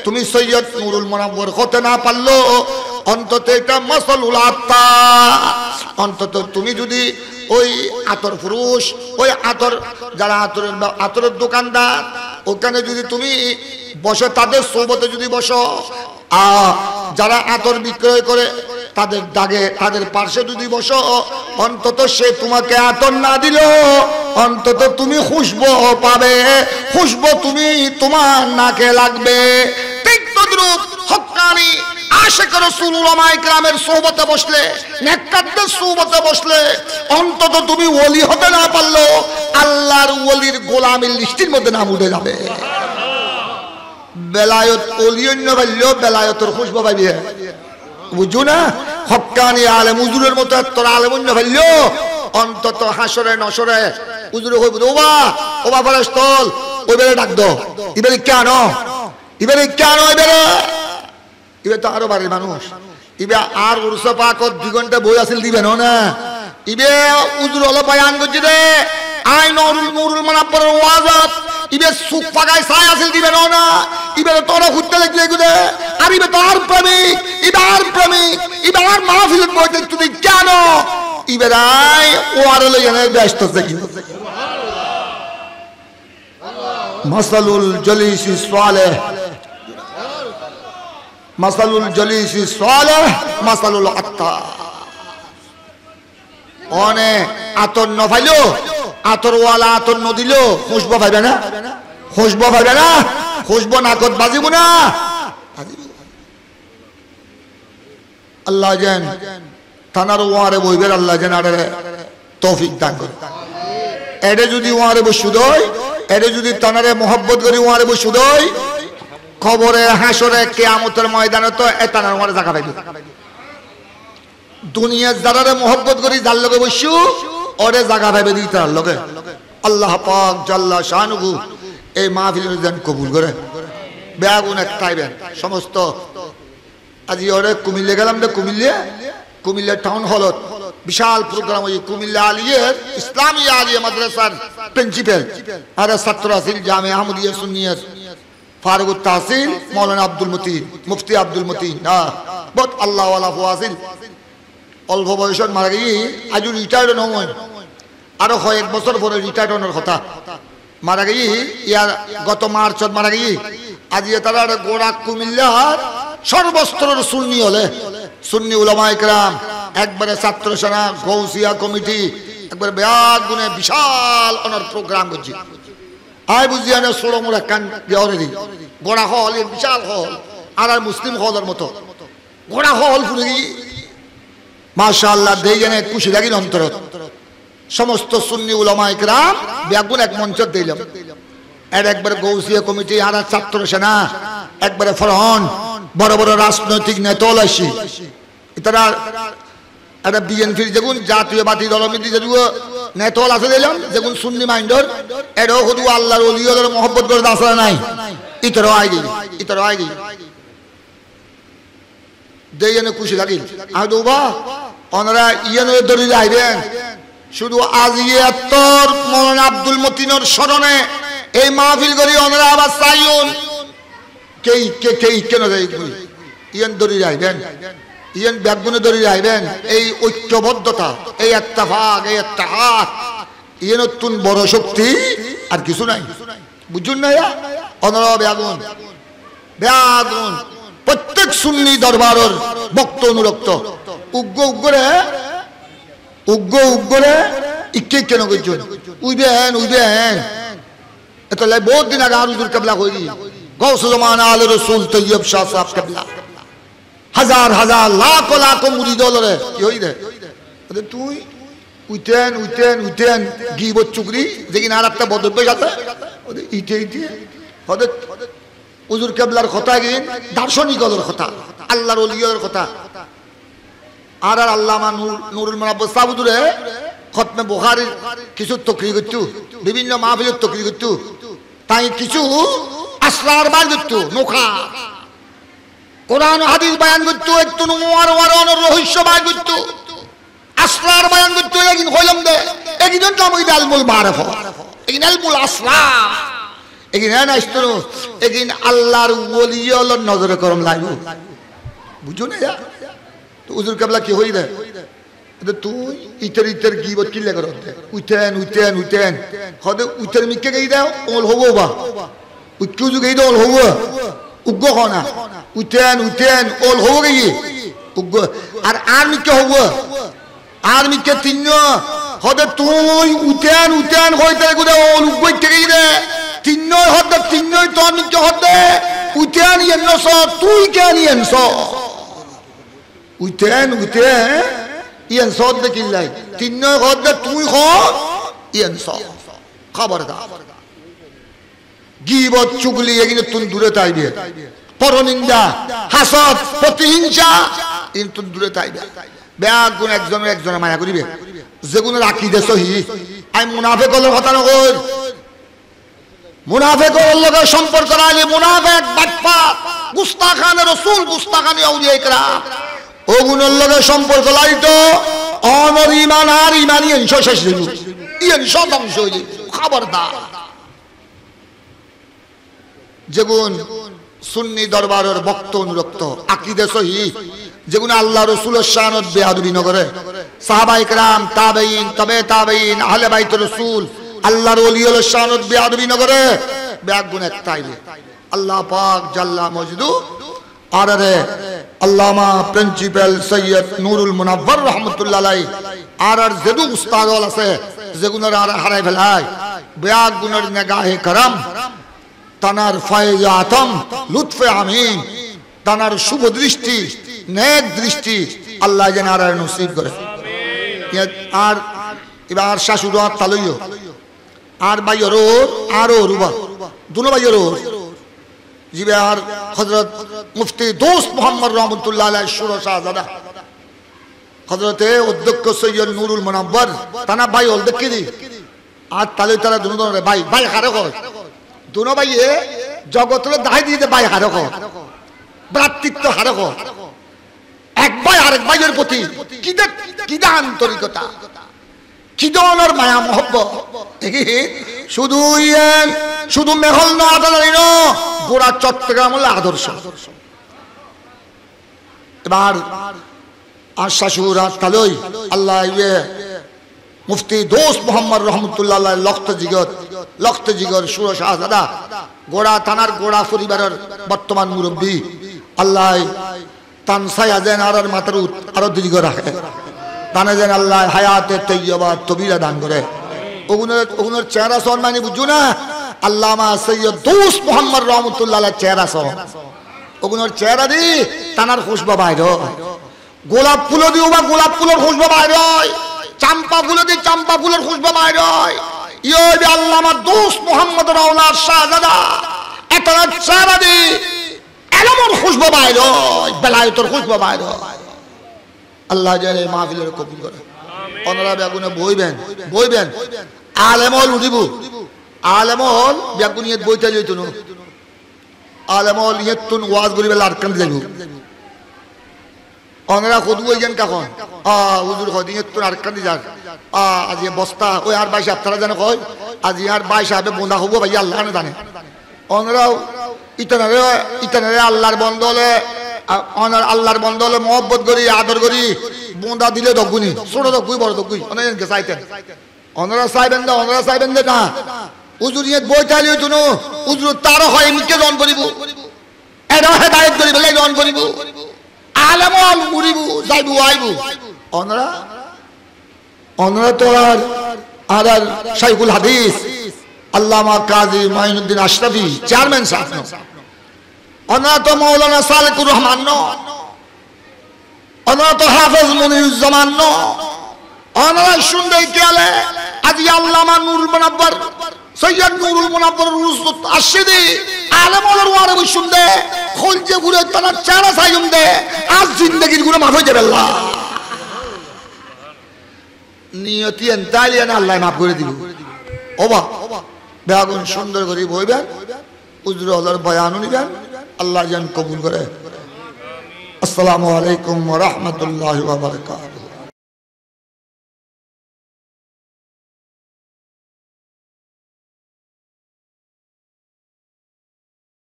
তুমি সৈয়দ নুরুল মুনাওয়ার হতে না পারলো অন্তত এটা মাসালুল আত্তা অন্তত তুমি যদি ওই আতর ফুরুষ ওই আতর যারা আতরের দোকানদার ওখানে যদি তুমি বসো তাদের সোহবতে যদি বসো যারা আতর বিক্রয় করে তাদের দাগে তাদের পাশে যদি বসো অন্তত সে তোমাকে আতর না দিল অন্তত তুমি খুশবু পাবে খুশবু তুমি তোমার নাকে লাগবে ঠিক তদ্রূপ হক্কানি আশিক রাসূল উলামায়ে কেরামের সোহবতে বসলে নেককারদের সোহবতে বসলে অন্তত তুমি ওলি হতে না পারলো আল্লাহর ওলির গোলামের লিস্টের মধ্যে নাম উঠে যাবে বেলায়েত ওলি অন্য বললেও বেলায়েতের খুশবু পাইবে বুঝো না হক্কানি আলেম হুজুরের মতো তোর আলেম অন্য বললেও অন্তত হাসরে নসরে হুজুরে কইব ওবা ফেরেশতল ওই বেলে ডাক দাও এবারে কেন এবারে ইবে তো আরো বাড়ির মানুষ ইবে আর উরসা পাকত 2 ঘন্টা বই আসিল দিবেন না ইবে উজুর হলো বয়ান করছি রে আই নুরুল মুনাওয়ারের ওয়াজত ইবে সুখ পাগায় ছায় আসিল দিবেন না ইবে তোর খুঁজতে লাগলে গুদে আর ইবে তো আর প্রেমিক ইবে আর মাহফিল বইতে তুমি কেন ইবে রাই ওয়ার লইনে ব্যস্ত থাকি মাসালুল জলিসি সালেহ মাসালুল জলিসি সালেহ মাসালুল আত্তা অনে আতর ন পাইলো আতরওয়ালা আতর ন দিল খুশবু পাইবে না খুশবু নাকত বাজিব না আল্লাহ জান তানার ওয়ারে বইবের আল্লাহ জান আরে তৌফিক দান করে এডে যদি ওয়ারে বসুদই এডে যদি তানারে মোহাব্বত করি ওয়ারে বসুদই কবরে হাসরে কিয়ামতের ময়দানে তো এতানার ওয়ারে জায়গা পাইবে দুনিয়ার যারারে মোহাব্বত করি যার লগে বসু ওরে জায়গা পাইবে দিতার লগে আল্লাহ পাক জাল্লা শানুহু এই মাহফিলের যেন কবুল করে বেয়াগুন একটাইবেন সমস্ত আজি ওরে কুমিল্লে গেলাম রে কুমিল্লা টাউন হলত বিশাল প্রোগ্রাম ওই কুমিল্লা আলিয়ের ইসলামী আলিয়া মাদ্রাসার প্রিন্সিপাল আর ছাত্র আছিল জামে আহমদিয়া সুন্নিয়ার ফারুক তাহসিল মৌলানা আব্দুল মতিন মুফতি আব্দুল মতিন বহুত আল্লাহ ওয়ালা ফাজিল অল্প বয়সত মারা গিয়ে আজ রিটায়ার্ড নয় আরো কয়েক বছর পরে রিটায়ার্ড হওয়ার কথা মারা গিয়ে ইয়ার গত মার্চত মারা গিয়ে আজ তারা গোড়া কুমিল্লার সর্বস্তরের সুন্নি হলে সুন্নি উলামা ইকরাম একবারে ছাত্র সেনা গৌসিয়া কমিটি একবারে ব্যাগ গুনে বিশাল অনার প্রোগ্রাম করছি আয় বুঝিয়া না ষোলো মোড়া কান দেওয়ারে দিই গোড়া হল বিশাল হল আর মুসলিম হলের মতো গোড়া হল ফুলে গিয়ে মাশাআল্লাহ দেই জানে খুশি লাগিল অন্তর সমস্ত সুন্নি উলামা ইকরাম ব্যাগুন এক মঞ্চ দিলাম এর একবারে গৌসিয়া কমিটি আর ছাত্র সেনা একবারে ফরহন বড় বড় রাজনৈতিক নেতা আসি তারা একটা বিএনপির যেগুন জাতীয়বাদী দলমিতি যেগুলো নেতল আছে দিলাম যেগুন সুন্নি মাইন্ডর এটাও শুধু আল্লাহর ওলিয়দের মহব্বত করে আসলে নাই ইতরও আই গই দেইনে খুশি লাগিল আর দুবা ওনারা ইয়ানের দড়ি যাইবেন শুধু আজকে তোর মৌলানা আব্দুল মতিনের স্মরণে এই মাহফিল করি ওনারা আবার চাইন কে কেন যাই ইয়ান দড়ি যাইবেন ইয়ান ব্যাগুনে দড়ি যাইবেন এই ঐক্যবদ্ধতা এই ইত্তেফাক এই ইত্তেহাদ ইয়ান নতুন বড় শক্তি আর কিছু নাই বুঝুন না ওনারা ব্যাগুন প্রত্যেক সুন্নি দরবারের ভক্ত অনুরক্ত উগ্রে ইকে কেন করছেন উইবেন এটা বহুত দিন আগে হুজুর কেবলা কইরি গৌসে জামান আলে রাসূল তৈয়ব শাহ সাহেব কেবলা হাজার হাজার লাখ লাখ মুরিদ লরে কি হই দে তুই উইতেন গিবত চুকরি যেদিন আর একটা বদবে আছে ইতে হদে হুজুর কেবলার কথা গিন দার্শনিকদের কথা আল্লাহর ওলিয়দের কথা আর আল্লামা নুরুল মুনাব্বির সাহুদুরে খতমে বুখারীর কিছু তকরির করতো বিভিন্ন মাহফিলের তকরির করতো তাই কিছু আসরার বার করতো নোখা কোরআন হাদিস বয়ান করতো একটু ওয়ারওয়ারনের রহস্য বার করতো আসরার বয়ান করতো একদিন হইলাম দে একদিন তো আমি আলমুল মারিফা একদিন আলমুল আসরার একদিন না ইস্তর একদিন আল্লাহর ওলিয়র নজরে করম লাগু বুঝো না তো হুজুর কেবলা কি হই দে তুই ইতর গিবত কিলে কর উইতেন হদে উইতের মিকে গই দাও ওল হবো বা উইকু গই দাও ওল হবো উগ্গ হনা উইতেন ওল হবো গই উগ্গ আর মিকে হবো আর মিকে তিন হদে তুই উইতেন হইতে গুদে ওল উগ্গ গই দে তিন হদে তিন তোর মিকে হদে উইতেন ইয়েনস তুই কেন ইয়েনস উইতেন ইয়ান সদ দেখিলাই তিন হদ তুই হদ ইয়ান খবরদার গিবত চুগলি এগুলো তুই দূরে তাইবে পরনিন্দা হাসদ প্রতিহিংসা ইন তুই দূরে তাইবে বেয়াগুন একজনের মায়া করিবে যেগুলো রাখি দে সহি আমি মুনাফিকদের কথা নকর মুনাফিকদের লগে সম্পর্ক রাখলে মুনাফিক বাটপাত গুস্তাখানে রাসূল গুস্তাখানে আউলিয়া ইকরাম ওগুলোর লগে সম্পর্ক লাইতো অমর ইমান আর ইমানি শেষ হইল ধ্বংস হইল খবরদার যেগুন সুন্নি দরবারের ভক্ত অনুরক্ত আকীদা সহিহ যেগুন আল্লাহ রাসূলের শানত বেয়াদবি ন করে সাহাবা ইকরাম তাবেঈন তবে তাবেঈন আহলে বাইত রাসূল আল্লাহর ওলিয়র শানত বেয়াদবি ন করে বেয়াগুন একটাইবে আল্লাহ পাক জাল্লা মজদু আরে আল্লামা প্রিন্সিপাল সৈয়দ নুরুল মুনাব্বর রহমতুল্লাহ আলাইহি আর যেদু উস্তাদ আছে যেগুনের আর হারাই ফেলায় বেয়াগুনের নিগাহে করম তানার ফয়েজ আতম লুৎফে আমিন তানার শুভ দৃষ্টি নেক দৃষ্টি আল্লাহ যেন আর নসিব করে আর এবার শাশুড় আর তালইও আর বাইর আরো রুবা দুনো বাইর জিবে আর হযরত মুফতি দোস্ত মোহাম্মদ রহমতুল্লাহ আলাইহি শুরো শাহজাদা হযরতে অধ্যক্ষ সৈয়দ নুরুল মুনাব্বর তানা ভাই হল দেখি দি আর তালে তারা দুনো ভাই হারে কয় দুনো ভাইয়ে জগতের দায় দিতে ভাই হারক ভ্রাতৃত্ব হারক এক ভাই আরেক ভাইয়ের প্রতি কিদা আন্তরিকতা কি ধরনের মায়া মহব্বত শুধু মেহল না গোড়া চট্টগ্রাম হলো আদর্শ এবার আর শাশুর তালই আল্লাহ মুফতি দোস্ত মোহাম্মদ রহমতুল্লাহ লক্ত জিগর সুর শাহজাদা গোড়া থানার গোড়া পরিবারের বর্তমান মুরব্বী আল্লাহ তানসায়া যেন আর মাথার আরো দীর্ঘ রাখে তানে যেন আল্লাহ হায়াতে তৈয়বা তবিরা দান করে ওগুনের চেহারা সন মানে বুঝছো না আল্লামা সৈয়দ দোস্ত মোহাম্মদ রহমতুল্লাহ চেহারা সন ওগুনের চেহারা দি তানার খুশবা বাইর গোলাপ ফুল দিও বা গোলাপ ফুলের খুশবা বাইর চাম্পা ফুল দি চাম্পা ফুলের খুশবা বাইর ইয়ে আল্লামা দোস্ত মোহাম্মদ রাওলা শাহজাদা এতনা চেহারা দি এলমর খুশবা বাইর বেলায়েতের খুশবা বাইর আল্লাহ জানে মাহফিলের কবুল করে ওনারা বেগুনে বইবেন আলেমল উঠিব আলেমল বেগুনিয়ত বইতে যাইতো না আলেমল ইয়েতুন ওয়াজ করিবে লারকান যাইব ওনারা কত বইছেন কখন হুজুর হদিয়তুন আরকান যান আজি বস্তা ওই আর ভাই সাহেব তারা জানে কয় আজি আর ভাই সাহেবে বোনা হবো ভাই আল্লাহ জানে ওনারাও ইতানারে আল্লাহর বন্দলে আল্লাহর বন্দলে মহব্বত করি আদর করি বোঁদা দিলে দগুনি ছোট দগুই বড় দগুই অনেকে চাইতেন ওনারা চাইবেন না উজুর ইয়ে বই চালিয়ে তুনো উজুর তারও হয় এমনিকে জন করিব এটা হেদায়েত করিব জন করিব আলেমল উড়িব যাইব আইব ওনারা তো আর শাইখুল হাদিস আল্লামা কাজী মাইনুদ্দিন আশরাফি চেয়ারম্যান সাহেব ওনারা তো মৌলানা সালেকুর রহমান ওনারা তো হাফেজ মনিরুজ্জামান ওনারা শুনতে গেলে আজ আল্লামা নুরুল মুনাব্বর সৈয়দ নুরুল মুনাব্বর আসিদি আলেমলের ওয়ারে শুনতে খলজে ঘুরে তার চেহারা সাইম দে আজ জিন্দেগির গুলো মাফ হয়ে যাবে আল্লাহ নিয়তি এনতালিয়ান আল্লাহ মাফ করে দিব ওবা বেগুন সুন্দর করে বইবেন উজুর হলার বয়ানও নিবেন আল্লাহ যেন কবুল করে আসসালামু আলাইকুম ওয়া রাহমাতুল্লাহি ওয়া বারাকাতুহু